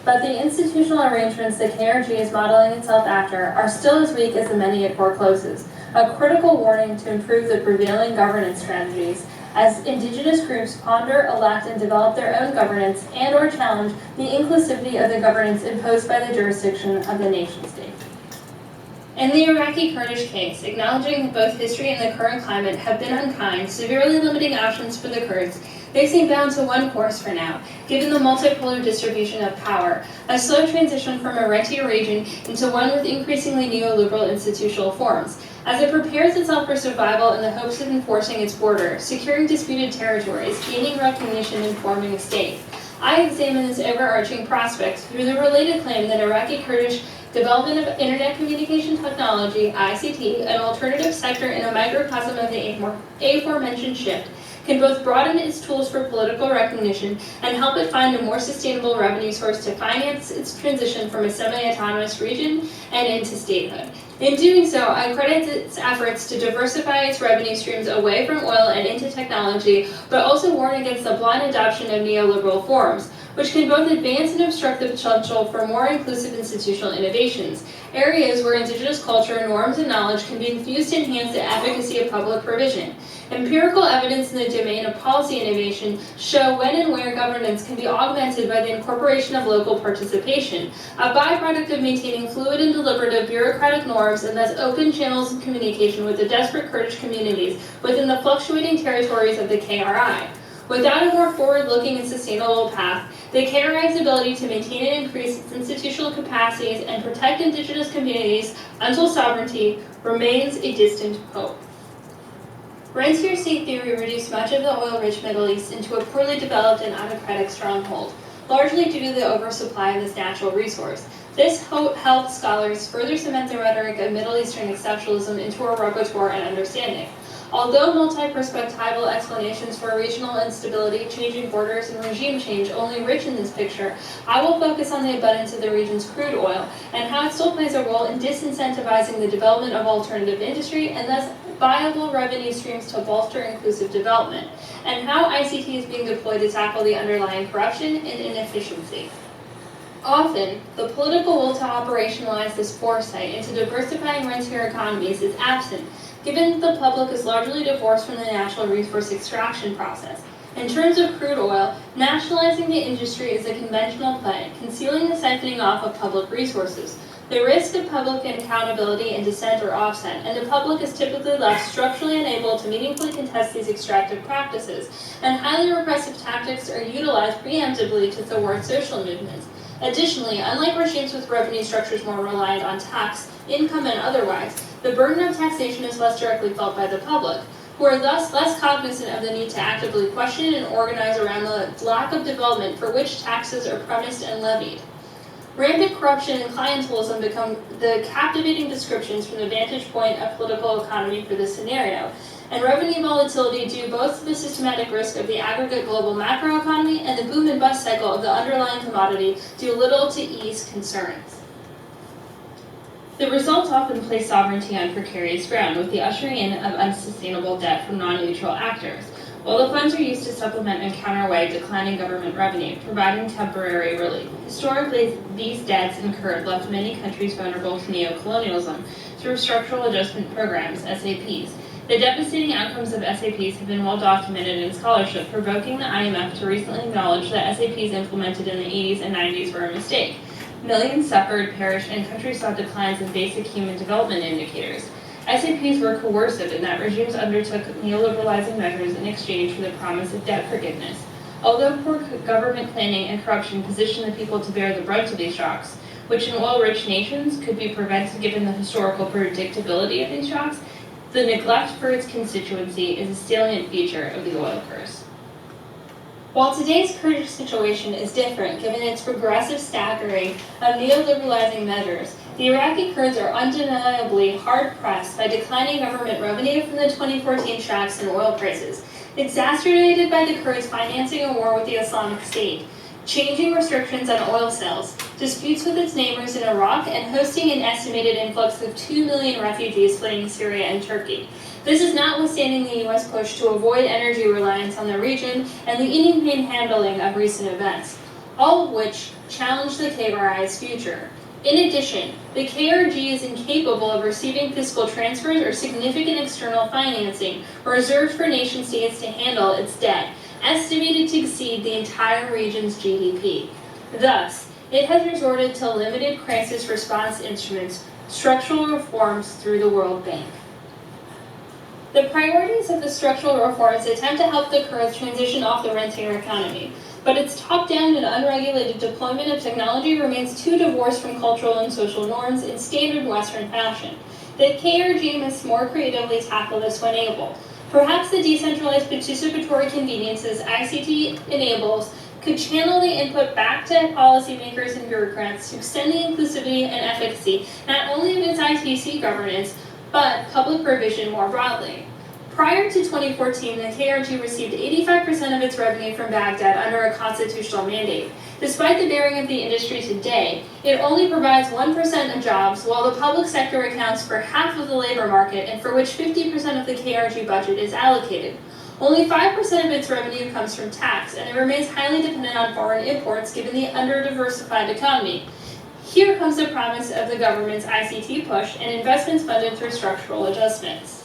But the institutional arrangements that KRG is modeling itself after are still as weak as the many it forecloses, a critical warning to improve the prevailing governance strategies as indigenous groups ponder, elect, and develop their own governance and/or challenge the inclusivity of the governance imposed by the jurisdiction of the nation-state. In the Iraqi Kurdish case, acknowledging that both history and the current climate have been unkind, severely limiting options for the Kurds, they seem bound to one course for now, given the multipolar distribution of power, a slow transition from a rentier region into one with increasingly neoliberal institutional forms, as it prepares itself for survival in the hopes of enforcing its border, securing disputed territories, gaining recognition, and forming a state. I examine this overarching prospect through the related claim that Iraqi Kurdish development of internet communication technology, ICT, an alternative sector in a microcosm of the aforementioned shift, can both broaden its tools for political recognition and help it find a more sustainable revenue source to finance its transition from a semi-autonomous region and into statehood. In doing so, I credit its efforts to diversify its revenue streams away from oil and into technology, but also warn against the blind adoption of neoliberal forms, which can both advance and obstruct the potential for more inclusive institutional innovations, areas where indigenous culture, norms, and knowledge can be infused to enhance the efficacy of public provision. Empirical evidence in the domain of policy innovation show when and where governance can be augmented by the incorporation of local participation, a byproduct of maintaining fluid and deliberative bureaucratic norms and thus open channels of communication with the desperate Kurdish communities within the fluctuating territories of the KRI. Without a more forward-looking and sustainable path, the KRI's ability to maintain and increase its institutional capacities and protect Indigenous communities until sovereignty remains a distant hope. Rentier state theory reduced much of the oil-rich Middle East into a poorly developed and autocratic stronghold, largely due to the oversupply of this natural resource. This helped scholars further cement the rhetoric of Middle Eastern exceptionalism into a repertoire and understanding. Although multi-perspectival explanations for regional instability, changing borders, and regime change only enrich this picture, I will focus on the abundance of the region's crude oil and how it still plays a role in disincentivizing the development of alternative industry and thus viable revenue streams to bolster inclusive development, and how ICT is being deployed to tackle the underlying corruption and inefficiency. Often, the political will to operationalize this foresight into diversifying rentier economies is absent, given the public is largely divorced from the natural resource extraction process. In terms of crude oil, nationalizing the industry is a conventional play, concealing the siphoning off of public resources. The risk of public accountability and dissent are offset, and the public is typically left structurally unable to meaningfully contest these extractive practices, and highly repressive tactics are utilized preemptively to thwart social movements. Additionally, unlike regimes with revenue structures more reliant on tax, income, and otherwise, the burden of taxation is less directly felt by the public, who are thus less cognizant of the need to actively question and organize around the lack of development for which taxes are premised and levied. Rampant corruption and clientelism become the captivating descriptions from the vantage point of political economy for this scenario, and revenue volatility due both to the systematic risk of the aggregate global macroeconomy and the boom and bust cycle of the underlying commodity do little to ease concerns. The results often place sovereignty on precarious ground, with the ushering in of unsustainable debt from non-neutral actors. While the funds are used to supplement and counterweigh declining government revenue, providing temporary relief. Historically, these debts incurred left many countries vulnerable to neocolonialism through structural adjustment programs, SAPs. The devastating outcomes of SAPs have been well documented in scholarship, provoking the IMF to recently acknowledge that SAPs implemented in the 80s and 90s were a mistake. Millions suffered, perished, and countries saw declines in basic human development indicators. SAPs were coercive in that regimes undertook neoliberalizing measures in exchange for the promise of debt forgiveness. Although poor government planning and corruption positioned the people to bear the brunt of these shocks, which in oil-rich nations could be prevented given the historical predictability of these shocks, the neglect for its constituency is a salient feature of the oil curse. While today's Kurdish situation is different given its progressive staggering of neoliberalizing measures, the Iraqi Kurds are undeniably hard-pressed by declining government revenue from the 2014 shocks in oil prices, exacerbated by the Kurds financing a war with the Islamic State, changing restrictions on oil sales, disputes with its neighbors in Iraq, and hosting an estimated influx of 2 million refugees fleeing Syria and Turkey. This is notwithstanding the U.S. push to avoid energy reliance on the region and the inhumane handling of recent events, all of which challenge the KRI's future. In addition, the KRG is incapable of receiving fiscal transfers or significant external financing reserved for nation-states to handle its debt, estimated to exceed the entire region's GDP. Thus, it has resorted to limited crisis response instruments, structural reforms through the World Bank. The priorities of the structural reforms attempt to help the Kurds transition off the rentier economy, but its top-down and unregulated deployment of technology remains too divorced from cultural and social norms in standard Western fashion. The KRG must more creatively tackle this when able. Perhaps the decentralized participatory conveniences ICT enables could channel the input back to policymakers and bureaucrats to extend the inclusivity and efficacy not only of its ITC governance, but public provision more broadly. Prior to 2014, the KRG received 85% of its revenue from Baghdad under a constitutional mandate. Despite the bearing of the industry today, it only provides 1% of jobs, while the public sector accounts for half of the labor market and for which 50% of the KRG budget is allocated. Only 5% of its revenue comes from tax, and it remains highly dependent on foreign imports given the under-diversified economy. Here comes the promise of the government's ICT push and investments funded through structural adjustments.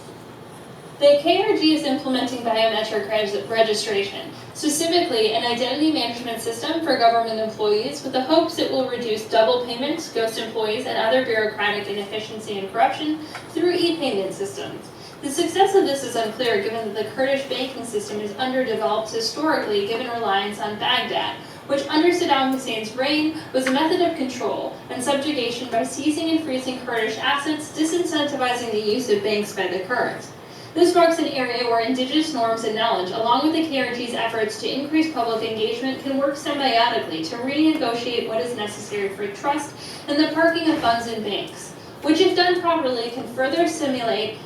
The KRG is implementing biometric registration, specifically an identity management system for government employees with the hopes it will reduce double payments, ghost employees, and other bureaucratic inefficiency and corruption through e-payment systems. The success of this is unclear given that the Kurdish banking system is underdeveloped historically given reliance on Baghdad, which under Saddam Hussein's reign was a method of control and subjugation by seizing and freezing Kurdish assets, disincentivizing the use of banks by the Kurds. This marks an area where indigenous norms and knowledge, along with the KRG's efforts to increase public engagement, can work symbiotically to renegotiate what is necessary for trust and the parking of funds in banks, which if done properly can further stimulate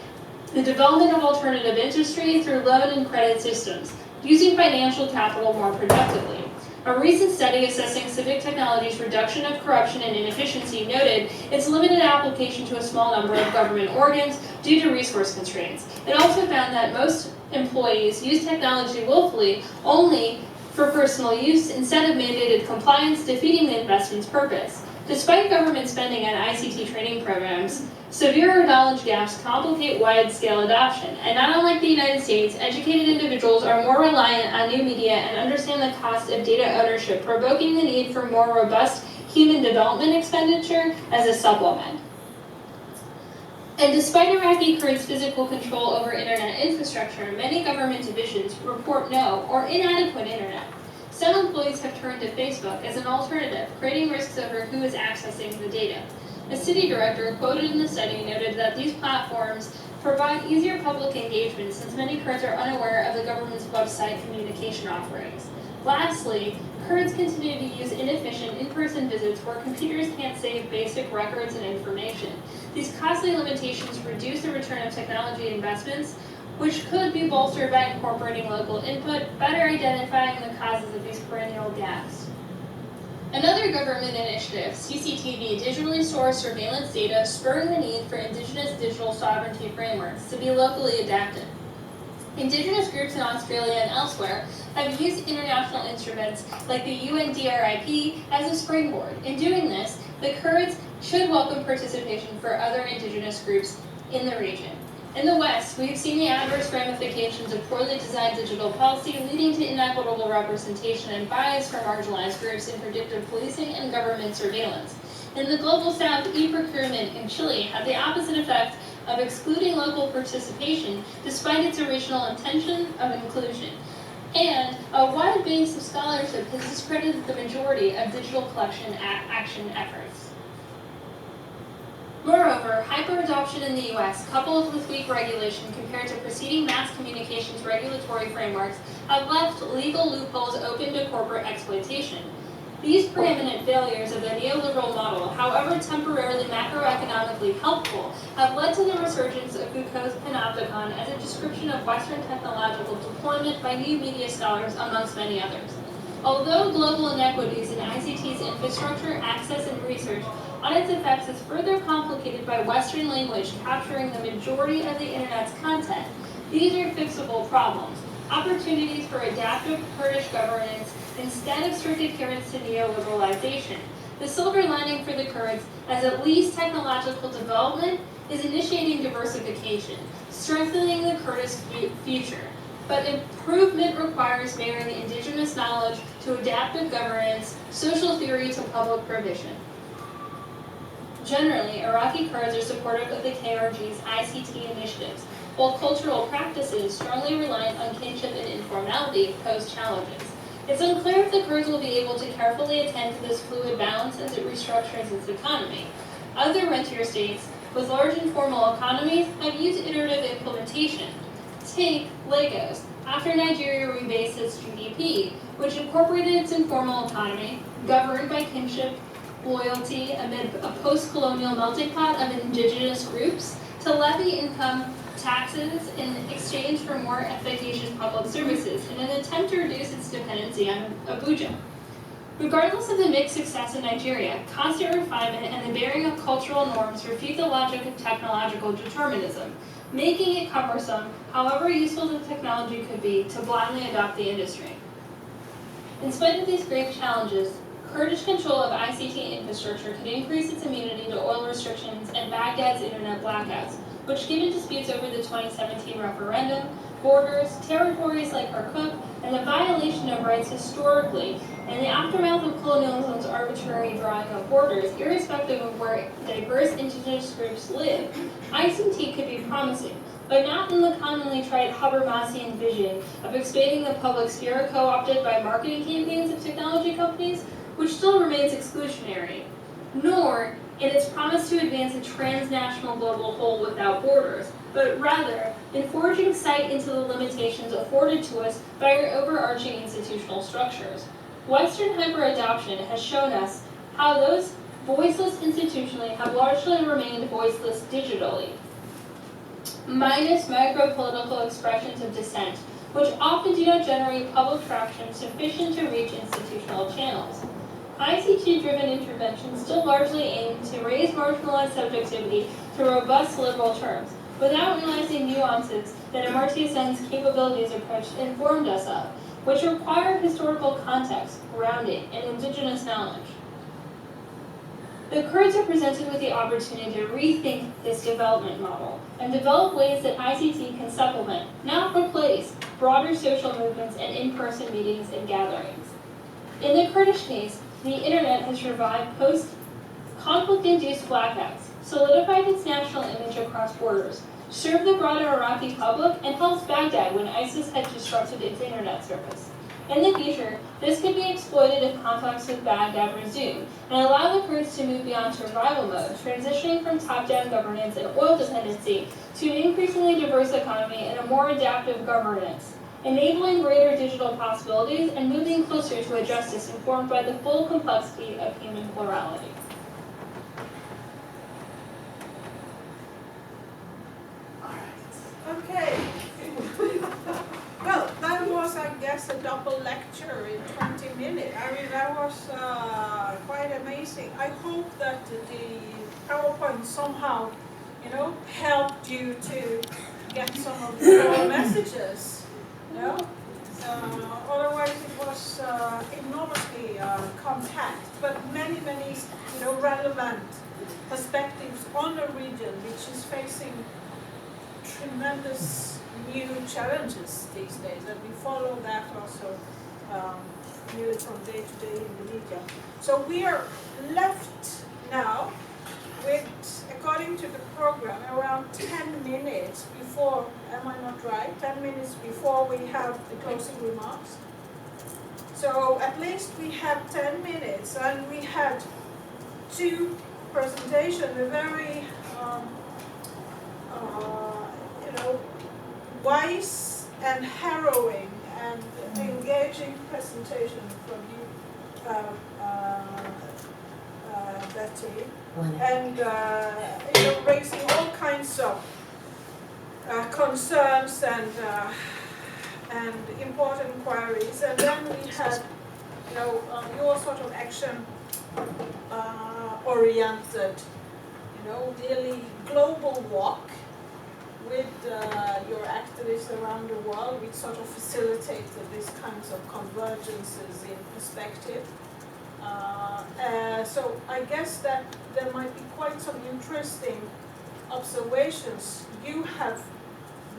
the development of alternative industry through loan and credit systems, using financial capital more productively. A recent study assessing civic technology's reduction of corruption and inefficiency noted its limited application to a small number of government organs due to resource constraints. It also found that most employees use technology willfully only for personal use instead of mandated compliance, defeating the investment's purpose. Despite government spending on ICT training programs, severe knowledge gaps complicate wide-scale adoption, and not unlike the United States, educated individuals are more reliant on new media and understand the cost of data ownership, provoking the need for more robust human development expenditure as a supplement. And despite Iraqi Kurds' physical control over internet infrastructure, many government divisions report no or inadequate internet. Some employees have turned to Facebook as an alternative, creating risks over who is accessing the data. A city director quoted in the study noted that these platforms provide easier public engagement since many Kurds are unaware of the government's website communication offerings. Lastly, Kurds continue to use inefficient in-person visits where computers can't save basic records and information. These costly limitations reduce the return of technology investments, which could be bolstered by incorporating local input, better identifying the causes of these perennial gaps. Another government initiative, CCTV, digitally stores surveillance data, spurring the need for indigenous digital sovereignty frameworks to be locally adapted. Indigenous groups in Australia and elsewhere have used international instruments like the UNDRIP as a springboard. In doing this, the Kurds should welcome participation for other indigenous groups in the region. In the West, we've seen the adverse ramifications of poorly designed digital policy leading to inequitable representation and bias for marginalized groups in predictive policing and government surveillance. In the global South, e-procurement in Chile had the opposite effect of excluding local participation despite its original intention of inclusion. And a wide base of scholarship has discredited the majority of digital collection action efforts. Moreover, hyper-adoption in the US, coupled with weak regulation compared to preceding mass communications regulatory frameworks, have left legal loopholes open to corporate exploitation. These preeminent failures of the neoliberal model, however temporarily macroeconomically helpful, have led to the resurgence of Foucault's panopticon as a description of Western technological deployment by new media scholars, amongst many others. Although global inequities in ICT's infrastructure, access, and research on its effects is further complicated by Western language capturing the majority of the Internet's content, these are fixable problems, opportunities for adaptive Kurdish governance instead of strict adherence to neoliberalization. The silver lining for the Kurds, as at least technological development, is initiating diversification, strengthening the Kurdish future. But improvement requires marrying indigenous knowledge to adaptive governance, social theory to public provision. Generally, Iraqi Kurds are supportive of the KRG's ICT initiatives, while cultural practices strongly reliant on kinship and informality pose challenges. It's unclear if the Kurds will be able to carefully attend to this fluid balance as it restructures its economy. Other rentier states with large informal economies have used iterative implementation. Take Lagos, after Nigeria rebased its GDP, which incorporated its informal economy, governed by kinship, loyalty amid a post-colonial melting pot of indigenous groups, to levy income taxes in exchange for more efficacious public services in an attempt to reduce its dependency on Abuja. Regardless of the mixed success in Nigeria, constant refinement and the bearing of cultural norms refute the logic of technological determinism, making it cumbersome, however useful the technology could be, to blindly adopt the industry. In spite of these grave challenges, Kurdish control of ICT infrastructure could increase its immunity to oil restrictions and Baghdad's internet blackouts, which given disputes over the 2017 referendum, borders, territories like Kirkuk, and the violation of rights historically, and the aftermath of colonialism's arbitrary drawing of borders, irrespective of where diverse indigenous groups live, ICT could be promising, but not in the commonly tried Habermasian vision of expanding the public sphere co-opted by marketing campaigns of technology companies, which still remains exclusionary, nor in its promise to advance a transnational global whole without borders, but rather in forging sight into the limitations afforded to us by our overarching institutional structures. Western hyper-adoption has shown us how those voiceless institutionally have largely remained voiceless digitally, minus micro-political expressions of dissent, which often do not generate public traction sufficient to reach institutional channels. ICT-driven interventions still largely aim to raise marginalized subjectivity through robust liberal terms, without realizing nuances that Amartya Sen's capabilities approach informed us of, which require historical context, grounding, and indigenous knowledge. The Kurds are presented with the opportunity to rethink this development model and develop ways that ICT can supplement, not replace, broader social movements and in-person meetings and gatherings. In the Kurdish case, the internet has survived post-conflict-induced blackouts, solidified its national image across borders, served the broader Iraqi public, and helped Baghdad when ISIS had disrupted its internet service. In the future, this could be exploited if conflicts with Baghdad resume, and allow the Kurds to move beyond survival mode, transitioning from top-down governance and oil dependency to an increasingly diverse economy and a more adaptive governance, enabling greater digital possibilities and moving closer to a justice informed by the full complexity of human plurality. Okay. Well, that was, I guess, a double lecture in 20 minutes. I mean, that was quite amazing. I hope that the PowerPoint somehow, helped you to get some of the core messages. Otherwise it was enormously compact, but many, relevant perspectives on the region, which is facing tremendous new challenges these days, and we follow that also nearly from day to day in the media. So we are left now with, according to the program, around 10 minutes before, am I not right? 10 minutes before we have the closing remarks. So at least we have 10 minutes, and we had two presentations, a very wise and harrowing and engaging presentation from you, Betty, and raising all kinds of concerns and important inquiries. And then we had, your sort of action oriented, really global walk with your activists around the world, which sort of facilitated these kinds of convergences in perspective. So I guess that there might be quite some interesting observations you have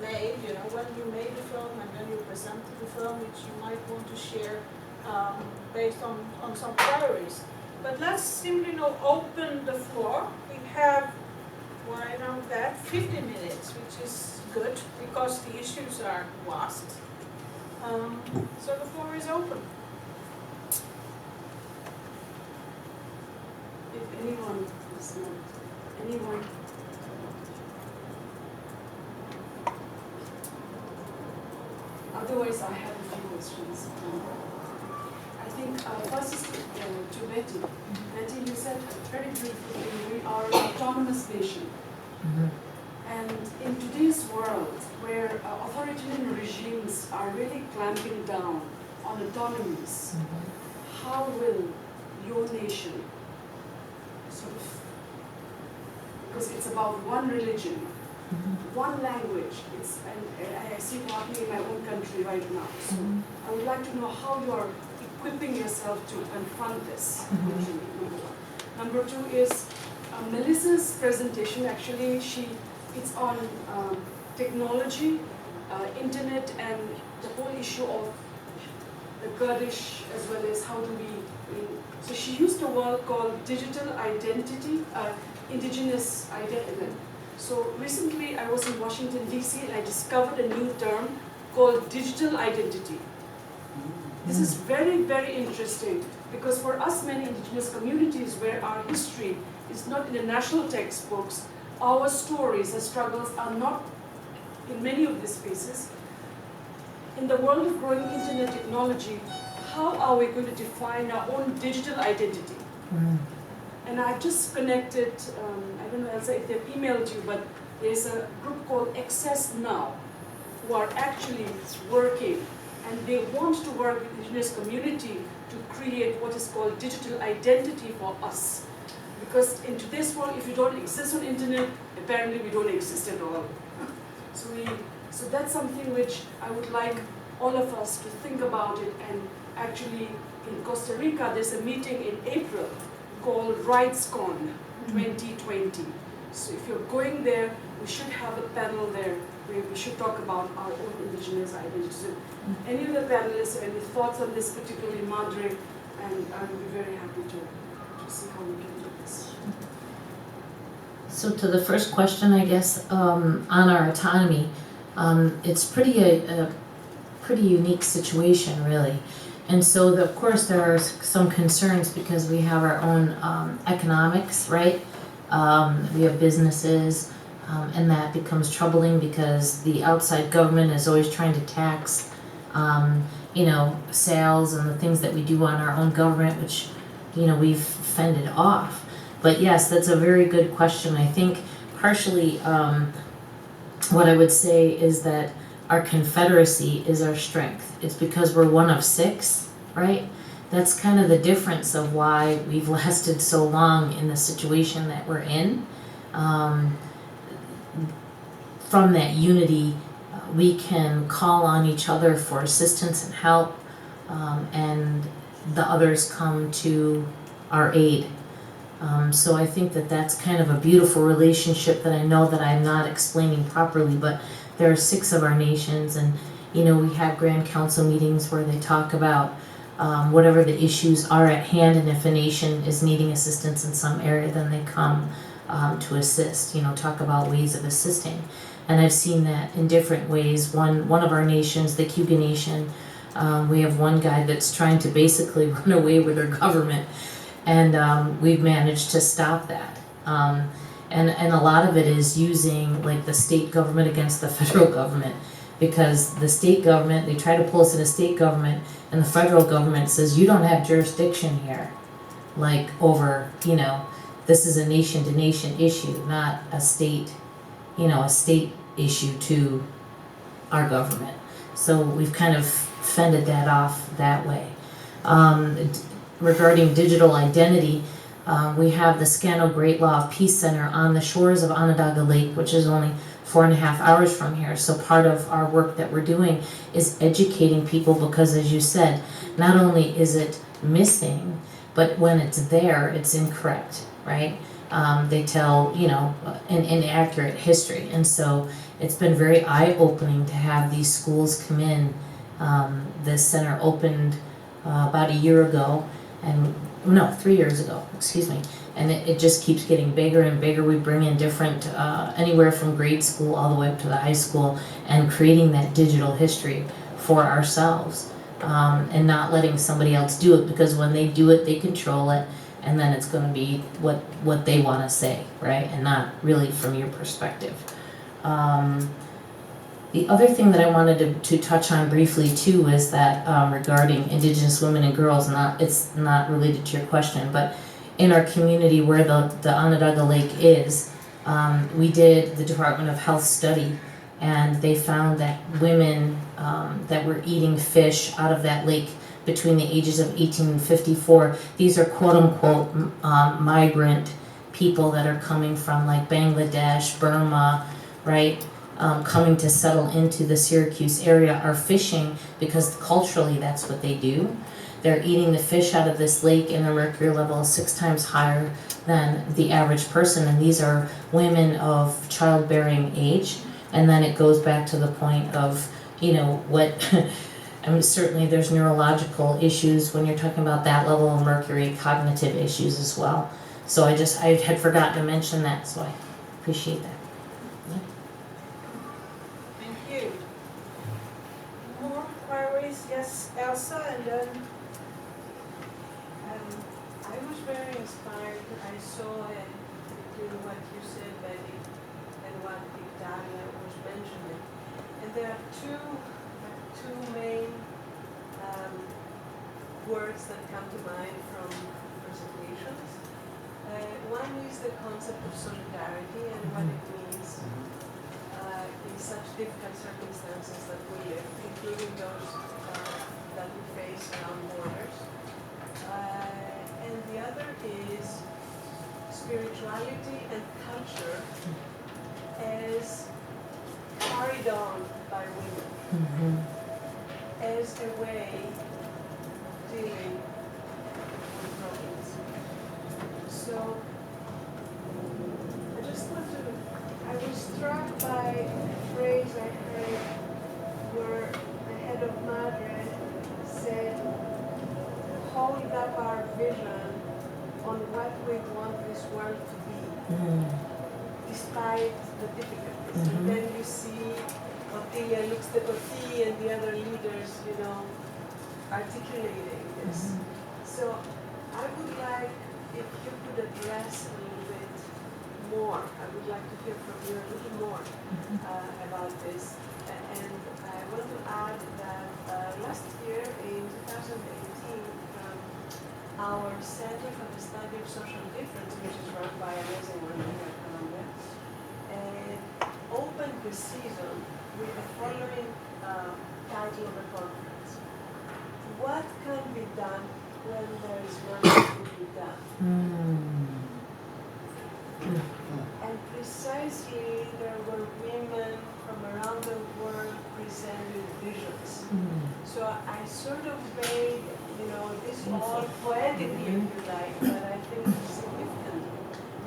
made, when you made the film and when you presented the film, which you might want to share based on some priorities. But let's simply open the floor. We have, I know that, 50 minutes, which is good because the issues are vast. So the floor is open. If anyone is not, anyone. Otherwise, I have a few questions. I think first is to Betty. Betty, you said very beautifully, we are an autonomous nation. And in today's world, where authoritarian regimes are really clamping down on autonomies, how will your nation sort of, because it's about one religion, one language, and I see it happening in my own country right now. So I would like to know how you are equipping yourself to confront this. Number one. Number two is Melissa's presentation. Actually, it's on technology, internet, and the whole issue of the Kurdish, as well as how do we. So she used a word called digital identity, indigenous identity. So recently I was in Washington, D.C. and I discovered a new term called digital identity. This is very, very interesting because for us many indigenous communities where our history is not in the national textbooks, our stories and struggles are not in many of these spaces. In the world of growing internet technology, how are we going to define our own digital identity? And I've just connected, I don't know Elsa if they've emailed you, but there's a group called Access Now who are actually working, and they want to work with the indigenous community to create what is called digital identity for us. Because in today's world, if you don't exist on internet, apparently we don't exist at all. So that's something which I would like all of us to think about it. And actually in Costa Rica, there's a meeting in April called RightsCon 2020. So if you're going there, we should have a panel there where we should talk about our own indigenous identity. So any of the panelists have any thoughts on this, particularly MADRE, and I would be very happy to see how we can do this. So to the first question, I guess, on our autonomy, it's a pretty unique situation, really. And so, of course, there are some concerns because we have our own economics, right? We have businesses, and that becomes troubling because the outside government is always trying to tax, sales and the things that we do on our own government, which, we've fended off. But yes, that's a very good question. I think partially what I would say is that our confederacy is our strength. It's because we're one of six, right? That's kind of the difference of why we've lasted so long in the situation that we're in. From that unity, we can call on each other for assistance and help, and the others come to our aid. So I think that that's kind of a beautiful relationship that I know that I'm not explaining properly, but there are 6 of our nations, and we have Grand Council meetings where they talk about whatever the issues are at hand, and if a nation is needing assistance in some area, then they come to assist, talk about ways of assisting. And I've seen that in different ways. One of our nations, the Cuba Nation, we have one guy that's trying to basically run away with their government, and we've managed to stop that. And a lot of it is using like the state government against the federal government, because the state government, they try to pull us in a state government, and the federal government says you don't have jurisdiction here, like over, this is a nation to nation issue, not a state, a state issue to our government. So we've kind of fended that off that way. Regarding digital identity, we have the Scano Great Law of Peace Center on the shores of Onondaga Lake, which is only 4.5 hours from here. So part of our work that we're doing is educating people, because as you said, not only is it missing, but when it's there, it's incorrect, right? They tell, an inaccurate history. And so it's been very eye-opening to have these schools come in. This center opened about a year ago, 3 years ago, excuse me. And it just keeps getting bigger and bigger. We bring in different, anywhere from grade school all the way up to the high school, and creating that digital history for ourselves, and not letting somebody else do it, because when they do it, they control it, and then it's going to be what they want to say, right? And not really from your perspective. The other thing that I wanted to touch on briefly too is that regarding Indigenous women and girls, it's not related to your question, but in our community where the Onondaga Lake is, we did the Department of Health study, and they found that women that were eating fish out of that lake between the ages of 18 and 54, these are quote-unquote migrant people that are coming from like Bangladesh, Burma, right? Coming to settle into the Syracuse area, are fishing because culturally that's what they do. They're eating the fish out of this lake, and their mercury level is 6 times higher than the average person, and these are women of childbearing age. And then it goes back to the point of, I mean, certainly there's neurological issues when you're talking about that level of mercury, cognitive issues as well. So I had forgotten to mention that, so I appreciate that. inspired, I saw it between what you said, Betty, and what Igdalia was mentioning. And there are two main words that come to mind from presentations. One is the concept of solidarity and what it means in such difficult circumstances that we live, including those that we face around borders. And the other is spirituality and culture as carried on by women, as a way of dealing with problems. So I was struck by a phrase I heard where the head of MADRE said, hold up our vision on what we want this world to be, despite the difficulties. And then you see Otilia looks at Oti and the other leaders, articulating this. So I would like if you could address a little bit more. I would like to hear from you a little more about this. And I want to add that last year in 2018, our Center for the Study of Social Difference, which is run by amazing women here at Columbia, opened the season with the following title of the conference: what can be done when there is nothing to be done? And precisely there were women from around the world presenting visions. So I sort of made, this all poetically, if you like, but I think it's significant.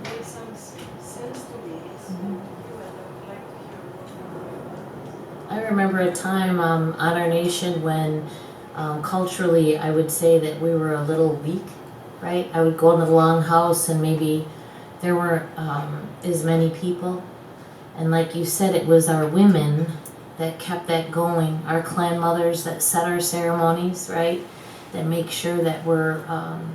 It made some sense to me. So I would like to hear more. I remember a time on our nation when culturally I would say that we were a little weak, right? I would go into the longhouse and maybe there weren't as many people. And like you said, it was our women that kept that going, our clan mothers that set our ceremonies, right? That make sure that we're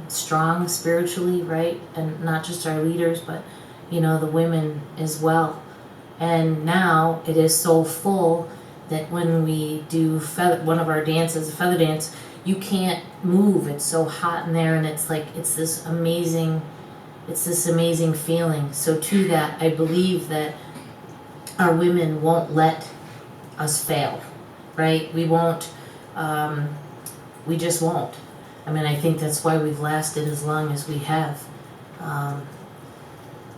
strong spiritually, right? And not just our leaders, but the women as well. And now it is so full that when we do one of our dances, a feather dance, you can't move. It's so hot in there, and it's this amazing feeling. So to that, I believe that our women won't let us fail, right? We won't. We just won't. I mean, I think that's why we've lasted as long as we have.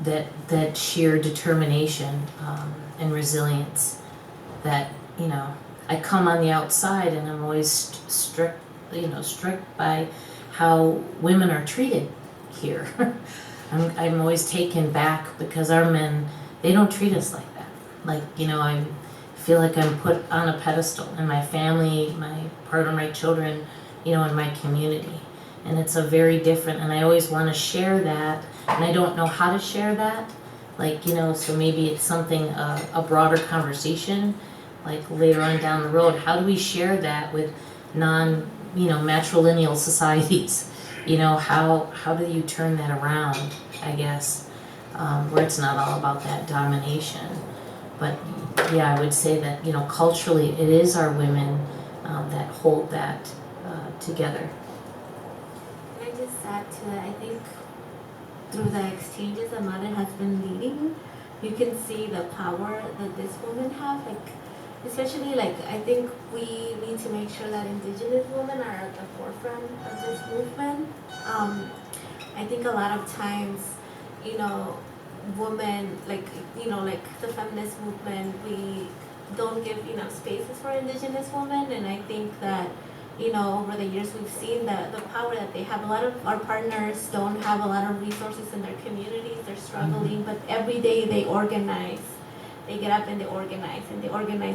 That sheer determination and resilience. That I come on the outside and I'm always struck by how women are treated here. I'm always taken back because our men, they don't treat us like that. I feel like I'm put on a pedestal in my family, my partner, my children, in my community. And it's a very different, and I always want to share that, and I don't know how to share that. So maybe it's something, a broader conversation, later on down the road. How do we share that with matrilineal societies? How do you turn that around, I guess, where it's not all about that domination. But yeah, I would say that, culturally it is our women that hold that together. Can I just add to that? I think through the exchanges that MADRE has been leading, you can see the power that this women have. Especially, I think we need to make sure that Indigenous women are at the forefront of this movement. I think a lot of times, women, the feminist movement, we don't give enough spaces for Indigenous women, and I think that, over the years we've seen the power that they have. A lot of our partners don't have a lot of resources in their communities, they're struggling, but every day they organize. They get up and they organize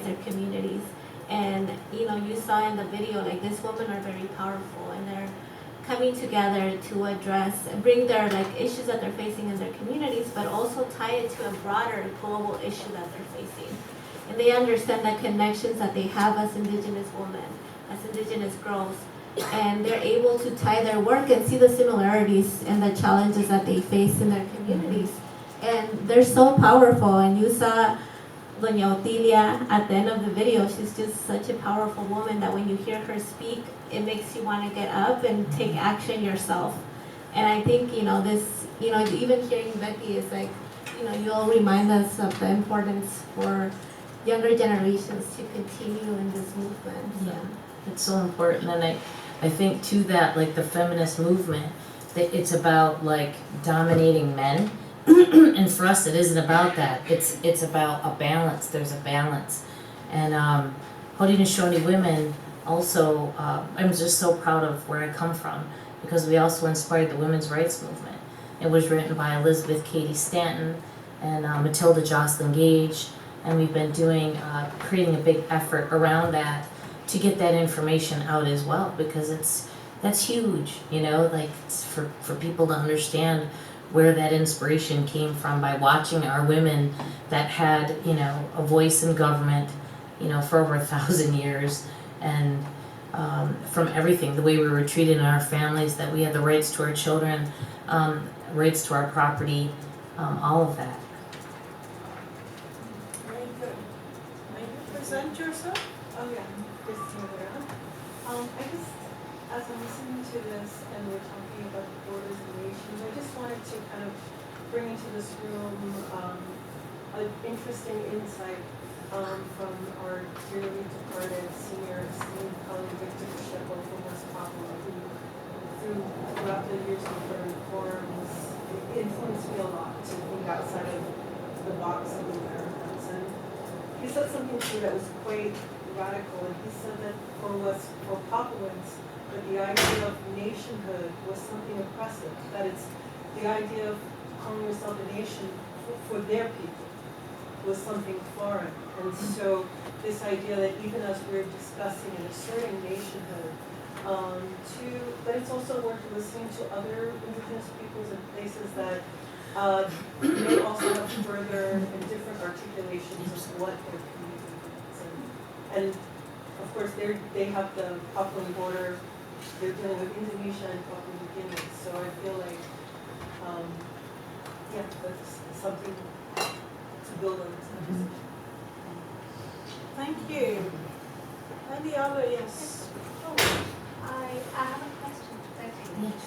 their communities. And, you saw in the video, these women are very powerful, and they're coming together to bring their issues that they're facing in their communities, but also tie it to a broader global issue that they're facing. And they understand the connections that they have as Indigenous women, as Indigenous girls, and they're able to tie their work and see the similarities and the challenges that they face in their communities. And they're so powerful, and you saw Doña Otilia at the end of the video. She's just such a powerful woman that when you hear her speak, it makes you want to get up and take action yourself. And I think, this, even hearing Becky is like, you'll remind us of the importance for younger generations to continue in this movement. Yeah, it's so important. And I think too that like the feminist movement, that it's about like dominating men. And for us, it isn't about that. It's about a balance. There's a balance. And Haudenosaunee women also, I'm just so proud of where I come from, because we also inspired the women's rights movement. It was written by Elizabeth Cady Stanton and Matilda Jocelyn Gage, and we've been doing, creating a big effort around that to get that information out as well, because that's huge, like it's for people to understand where that inspiration came from by watching our women that had, a voice in government, for over 1,000 years, and from everything, the way we were treated in our families, that we had the rights to our children, rights to our property, all of that. Very good. May you present yourself? Oh yeah, Christina Vera. I just, as I'm listening to this and we're talking about the borders and nations, I just wanted to kind of bring into this room an interesting insight from our dearly departed senior esteemed colleague Victor Pacheco from West Papua, who throughout the years of the forums influenced me a lot to think outside of the box of the Americans. And he said something to me that was quite radical, and he said that for Papuans, that the idea of nationhood was something oppressive, that it's the idea of calling yourself a nation for their people was something foreign. And so this idea that even as we're discussing and asserting nationhood, but it's also worth listening to other indigenous peoples and places that may also have further and different articulations of what their community is. And of course, they have the Papuan border. They're dealing with Indonesia and Papua New Guinea. So I feel like, that's something to build on this conversation. Thank you. Any other, yes? I have a question. Thank you. Yes.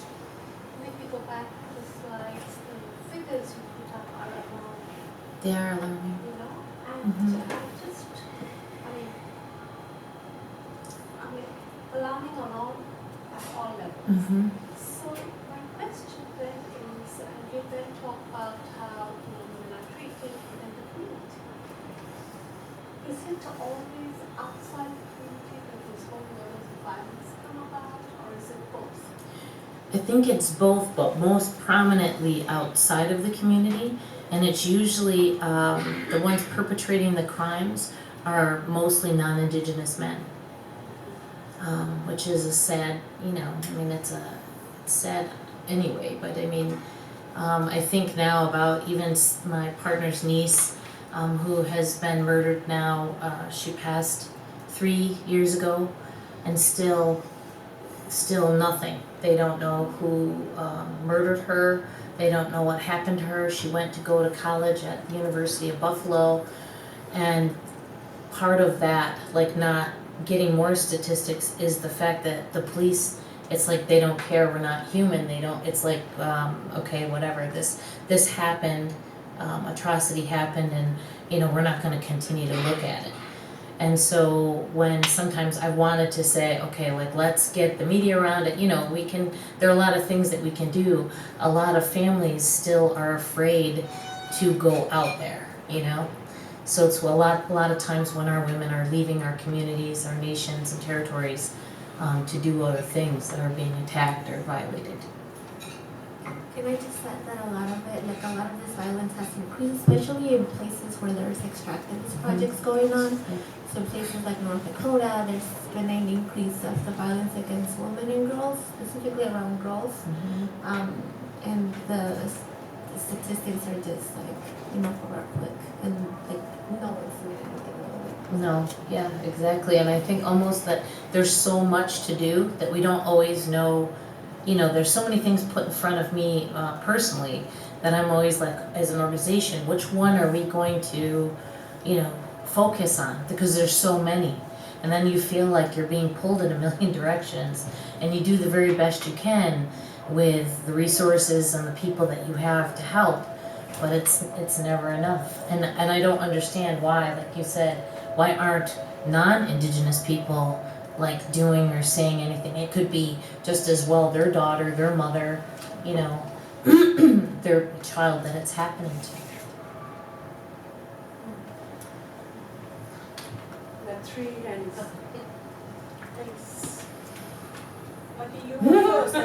If you go back to the slides, the figures you put up are alarming. They are alarming. And alarming on all levels. So my question then is, you then talk about how women are treated within the community. Is it always outside the community that these whole levels of violence come about, or is it both? I think it's both, but most prominently outside of the community, and it's usually the ones perpetrating the crimes are mostly non-Indigenous men, which is a sad, it's sad anyway, but I think now about even my partner's niece, who has been murdered now. She passed 3 years ago, and still nothing. They don't know who murdered her. They don't know what happened to her. She went to go to college at the University of Buffalo, and part of that, like not getting more statistics, is the fact that the police, it's like they don't care, we're not human, it's like, okay, whatever, this happened, atrocity happened, and we're not going to continue to look at it. And so when sometimes I wanted to say, okay, like let's get the media around it, there are a lot of things that we can do. A lot of families still are afraid to go out there, So it's a lot of times when our women are leaving our communities, our nations and territories, to do other things that are being attacked or violated. Can I just add that a lot of this violence has increased, especially in places where there's extractivist projects going on. So places like North Dakota, there's been an increase of the violence against women and girls, specifically around girls. And the statistics are just like, quick, and like no one's doing anything about it. No, yeah, exactly. And I think almost that there's so much to do that we don't always know, there's so many things put in front of me personally that I'm always like, as an organization, which one are we going to, focus on? Because there's so many. And then you feel like you're being pulled in a million directions, and you do the very best you can with the resources and the people that you have to help, but it's never enough. And I don't understand why, like you said, why aren't non-Indigenous people like doing or saying anything? It could be just as well their daughter, their mother, their child that it's happening to. The three hands. Thanks. Okay, you go first. I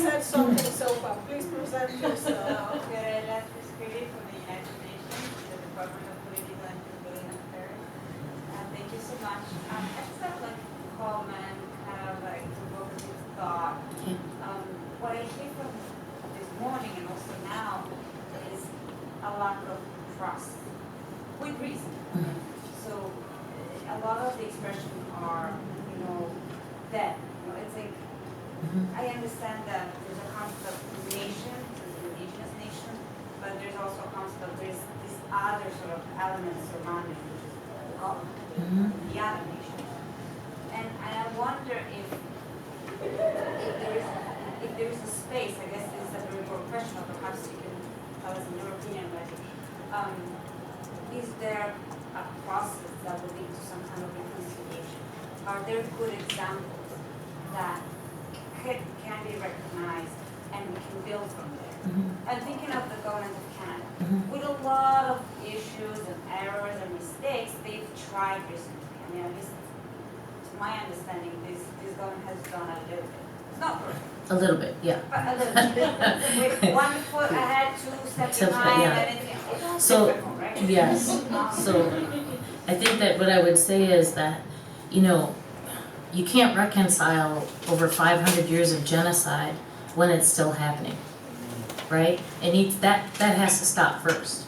said something so far. Please present yourself. Okay, let's speak from the United Nations, the Department of Political and Civilian Affairs. Thank you so much. I just have like a comment, kind of like provocative thought. What I hear from this morning and also now is a lack of trust, with reason. So a lot of the expressions are, that, it's like, I understand that there's a concept of nation, there's an indigenous nation, but there's also a concept of there's this other sort of element surrounding, which is the government, the other nation. And I wonder if there is a space, I guess this is a very broad question, or perhaps you can tell us in your opinion, but is there a process that would lead to some kind of reconciliation? Are there good examples that can be recognized and we can build from there? I'm thinking of the government of Canada. With a lot of issues and errors and mistakes, they've tried recently. I mean, at least to my understanding, this government has done a little bit. It's not perfect. A little bit, yeah. But a little bit. With 1 foot ahead, 2 steps behind, yeah. and it's So, difficult, right? yes. So, I think that what I would say is that, you can't reconcile over 500 years of genocide when it's still happening, right? And that has to stop first,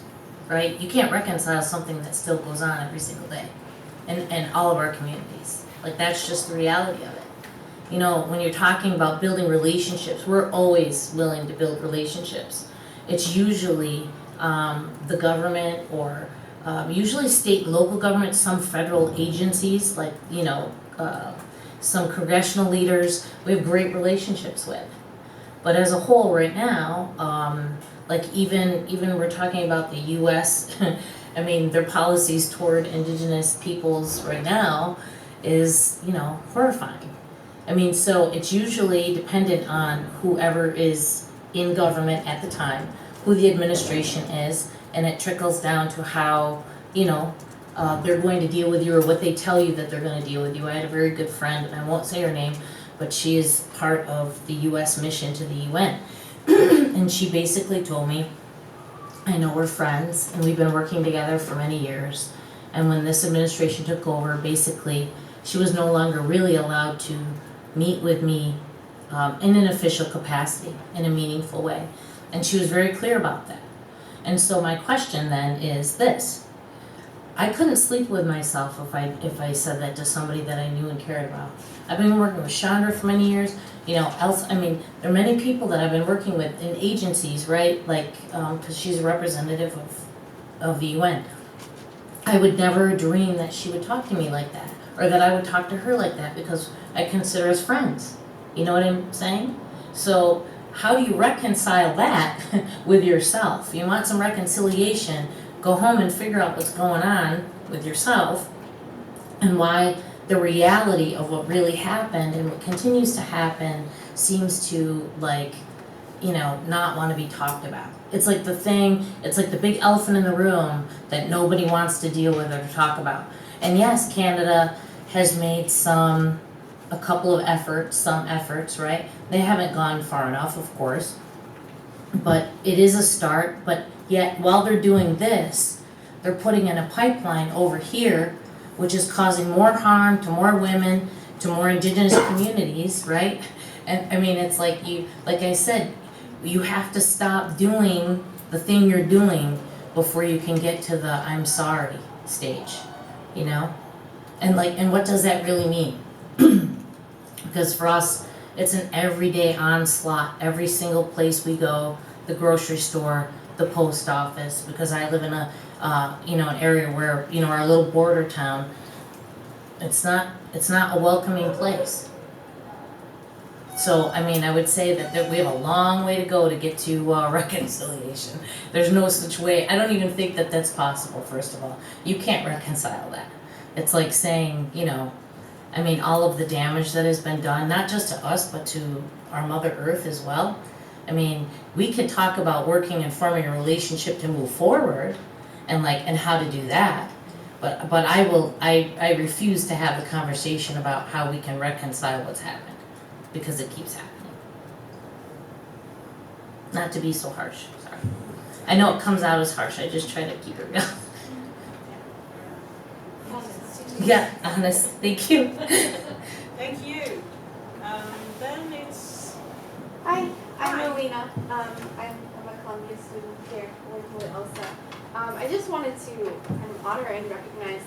right? You can't reconcile something that still goes on every single day in all of our communities. Like, that's just the reality of it. When you're talking about building relationships, we're always willing to build relationships. It's usually the government or usually state, local government, some federal agencies, like, some congressional leaders we have great relationships with. But as a whole right now, like even we're talking about the US, I mean, their policies toward Indigenous peoples right now is, horrifying. I mean, so it's usually dependent on whoever is in government at the time, who the administration is, and it trickles down to how, they're going to deal with you or what they tell you that they're going to deal with you. I had a very good friend, and I won't say her name, but she is part of the US mission to the UN. And she basically told me, I know we're friends, and we've been working together for many years. And when this administration took over, basically, she was no longer really allowed to meet with me in an official capacity, in a meaningful way. And she was very clear about that. And so my question then is this. I couldn't sleep with myself if I said that to somebody that I knew and cared about. I've been working with Chandra for many years. There are many people that I've been working with in agencies, right? Like, because she's a representative of the UN. I would never dream that she would talk to me like that, or that I would talk to her like that, because I consider us friends. You know what I'm saying? So how do you reconcile that with yourself? You want some reconciliation, go home and figure out what's going on with yourself and why the reality of what really happened and what continues to happen seems to, not want to be talked about. It's like the big elephant in the room that nobody wants to deal with or to talk about. And yes, Canada has made some efforts, right? They haven't gone far enough, of course. But it is a start, but yet while they're doing this, they're putting in a pipeline over here, which is causing more harm to more women, to more Indigenous communities, right? And I mean, it's like I said, you have to stop doing the thing you're doing before you can get to the I'm sorry stage, you know? And what does that really mean? Because for us, it's an everyday onslaught, every single place we go, the grocery store, the post office, because I live in a, an area where, our little border town, it's not a welcoming place. So, I would say that we have a long way to go to get to reconciliation. There's no such way. I don't even think that that's possible, first of all. You can't reconcile that. It's like saying, all of the damage that has been done, not just to us, but to our Mother Earth as well. We could talk about working and forming a relationship to move forward and how to do that. But I refuse to have the conversation about how we can reconcile what's happened, because it keeps happening. Not to be so harsh, sorry. I know it comes out as harsh, I just try to keep it real. Yeah, honest, thank you. Thank you. Then it's... Hi, I'm Rowena. I'm a Columbia student here working with Elsa. I just wanted to kind of honor and recognize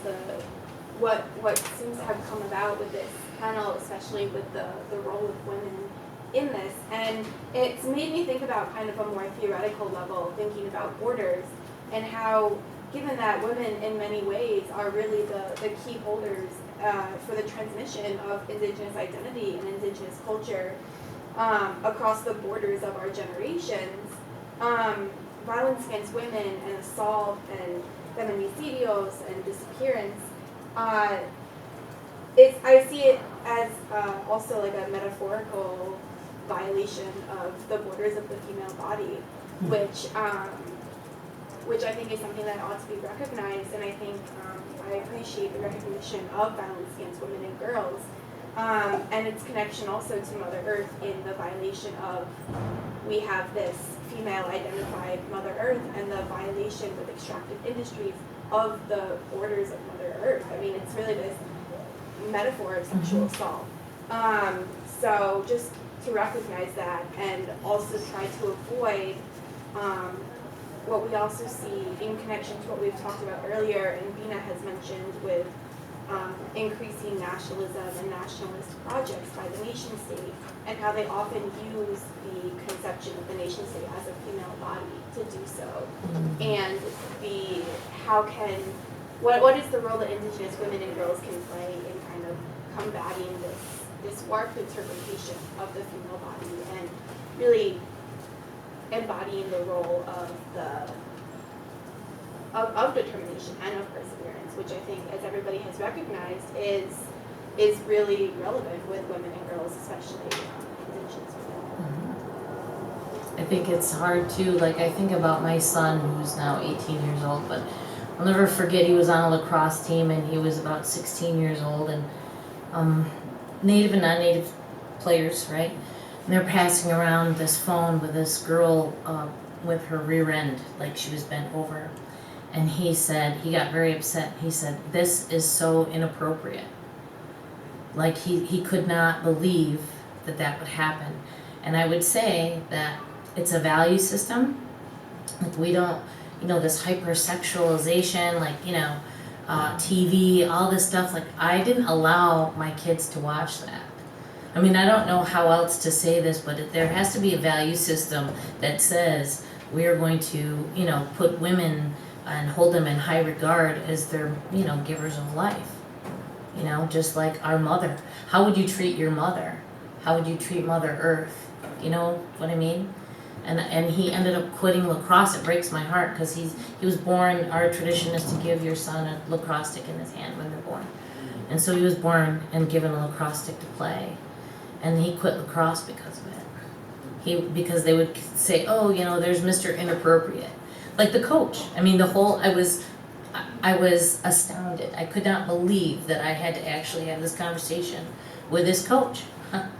what seems to have come about with this panel, especially with the role of women in this. And it's made me think about kind of a more theoretical level, thinking about borders and how, given that women in many ways are really the key holders for the transmission of Indigenous identity and Indigenous culture across the borders of our generations, violence against women and assault and feminicidios and disappearance, I see it as also like a metaphorical violation of the borders of the female body, which I think is something that ought to be recognized, and I think I appreciate the recognition of violence against women and girls, and its connection also to Mother Earth in the violation of, we have this female-identified Mother Earth and the violation with extractive industries of the borders of Mother Earth. It's really this metaphor of sexual assault. So just to recognize that and also try to avoid what we also see in connection to what we've talked about earlier and Bina has mentioned with increasing nationalism and nationalist projects by the nation state, and how they often use the conception of the nation state as a female body to do so. And what is the role that Indigenous women and girls can play in kind of combating this warped interpretation of the female body and really embodying the role of determination and of perseverance, which I think, as everybody has recognized, is really relevant with women and girls, especially Indigenous women. I think it's hard too, I think about my son who's now 18 years old, but I'll never forget he was on a lacrosse team and he was about 16 years old, and Native and non-Native players, right? And they're passing around this phone with this girl with her rear end, like she was bent over. And he said, he got very upset. He said, "This is so inappropriate." Like he could not believe that would happen. And I would say that it's a value system. Like we don't, this hypersexualization, TV, all this stuff. Like I didn't allow my kids to watch that. I don't know how else to say this, but there has to be a value system that says we are going to, put women and hold them in high regard as their, givers of life. Just like our mother. How would you treat your mother? How would you treat Mother Earth? You know what I mean? And he ended up quitting lacrosse. It breaks my heart because he was born, our tradition is to give your son a lacrosse stick in his hand when they're born. And so he was born and given a lacrosse stick to play. And he quit lacrosse because of it. Because they would say, oh, there's Mr. Inappropriate. Like the coach. I was astounded. I could not believe that I had to actually have this conversation with this coach. I'm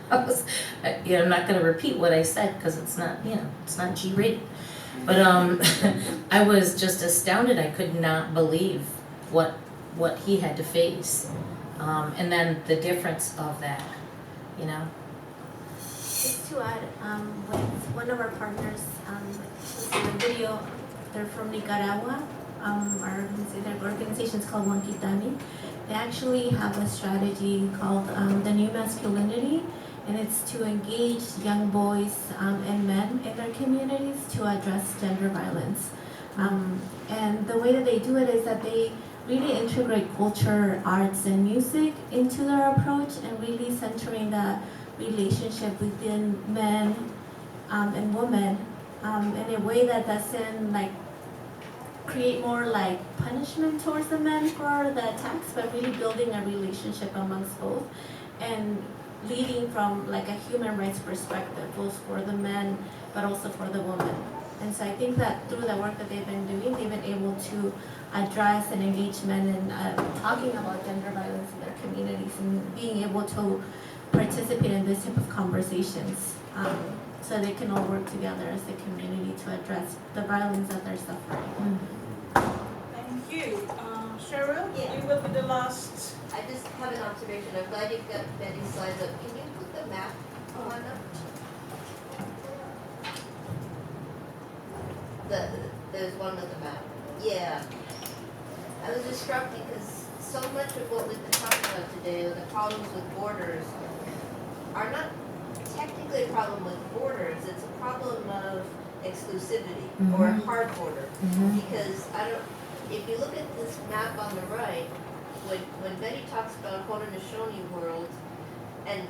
not going to repeat what I said because it's not, it's not G-rated. But I was just astounded. I could not believe what he had to face. And then the difference of that, Just to add, with one of our partners, was in the video, they're from Nicaragua. their organization is called Wankitani. They actually have a strategy called the New Masculinity, and it's to engage young boys and men in their communities to address gender violence. And the way that they do it is that they really integrate culture, arts, and music into their approach, and really centering the relationship within men and women in a way that doesn't like create more like punishment towards the men for the attacks, but really building a relationship amongst both and leading from like a human rights perspective, both for the men but also for the women. And so I think that through the work that they've been doing, they've been able to address and engage men in talking about gender violence in their communities and being able to participate in this type of conversations so they can all work together as a community to address the violence that they're suffering. Thank you. Cheryl, you will be the last. I just have an observation. I'm glad you've got Betty's slides up. Can you put the map on up? There's one with the map. Yeah. I was just struck because so much of what we've been talking about today, the problems with borders, are not technically a problem with borders. It's a problem of exclusivity or a hard border. Because if you look at this map on the right, when Betty talks about Haudenosaunee world, and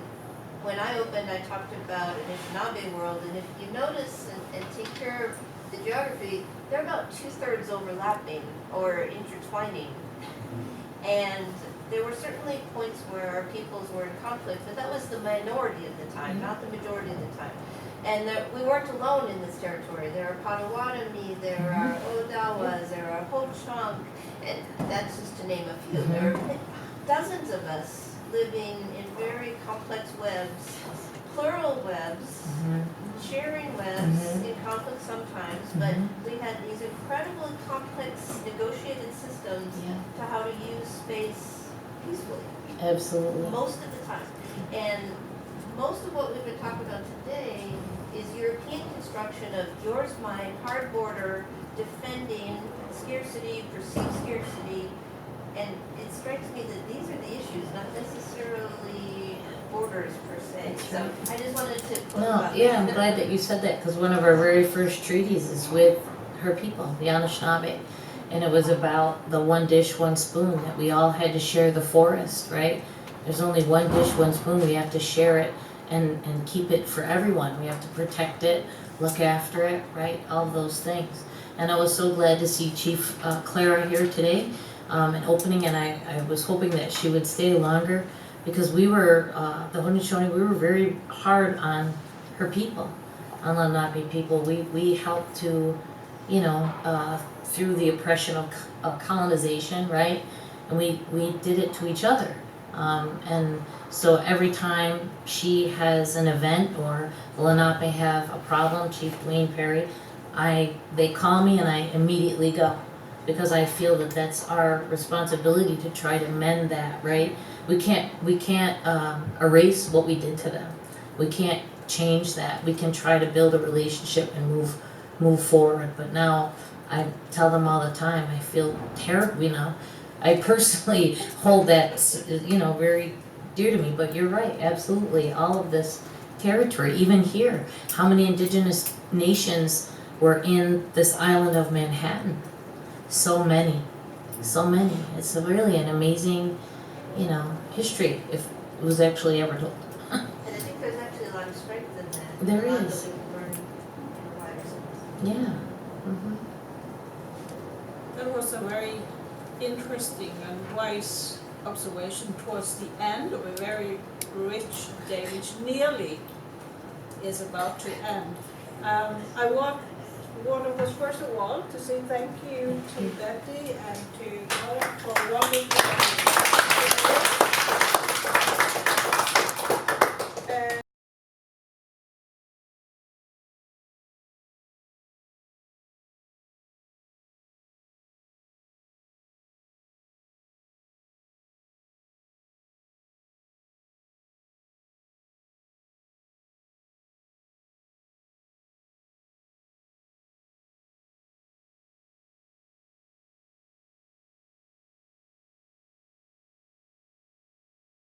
when I opened, I talked about Anishinaabe world, and if you notice and take care of the geography, they're about 2/3 overlapping or intertwining. And there were certainly points where our peoples were in conflict, but that was the minority of the time, not the majority of the time. And we weren't alone in this territory. There are Potawatomi, there are Odawas, there are Ho-Chunk, and that's just to name a few. There are dozens of us living in very complex webs, plural webs, sharing webs, in conflict sometimes, but we had these incredibly complex negotiated systems to how to use space peacefully. Absolutely. Most of the time. And most of what we've been talking about today is European construction of yours, mine, hard border, defending scarcity, perceived scarcity, and it strikes me that these are the issues, not necessarily borders per se. So I just wanted to close about Yeah, I'm glad that you said that, because one of our very first treaties is with her people, the Anishinaabe, and it was about the one dish, one spoon, that we all had to share the forest, right? There's only one dish, one spoon, we have to share it and keep it for everyone. We have to protect it, look after it, right? All those things. And I was so glad to see Chief Clara here today in opening, and I was hoping that she would stay longer, because we were, the Haudenosaunee, we were very hard on her people, on the Lenape people. We helped to, you know, through the oppression of colonization, right? And we did it to each other. And so every time she has an event or the Lenape have a problem, Chief Dwayne Perry, they call me and I immediately go, because I feel that that's our responsibility to try to mend that, right? We can't erase what we did to them. We can't change that. We can try to build a relationship and move forward. But now I tell them all the time, I feel terrible, you know. I personally hold that, you know, very dear to me, but you're right, absolutely. All of this territory, even here, how many indigenous nations were in this island of Manhattan? So many, so many. It's really an amazing, you know, history, if it was actually ever told. And I think there's actually a lot of strength in that. There a lot is. that we can learn in a wider sense. Yeah. That was a very interesting and wise observation towards the end of a very rich day, which nearly is about to end. I want us first of all to say thank you to Betty and to Noah for running the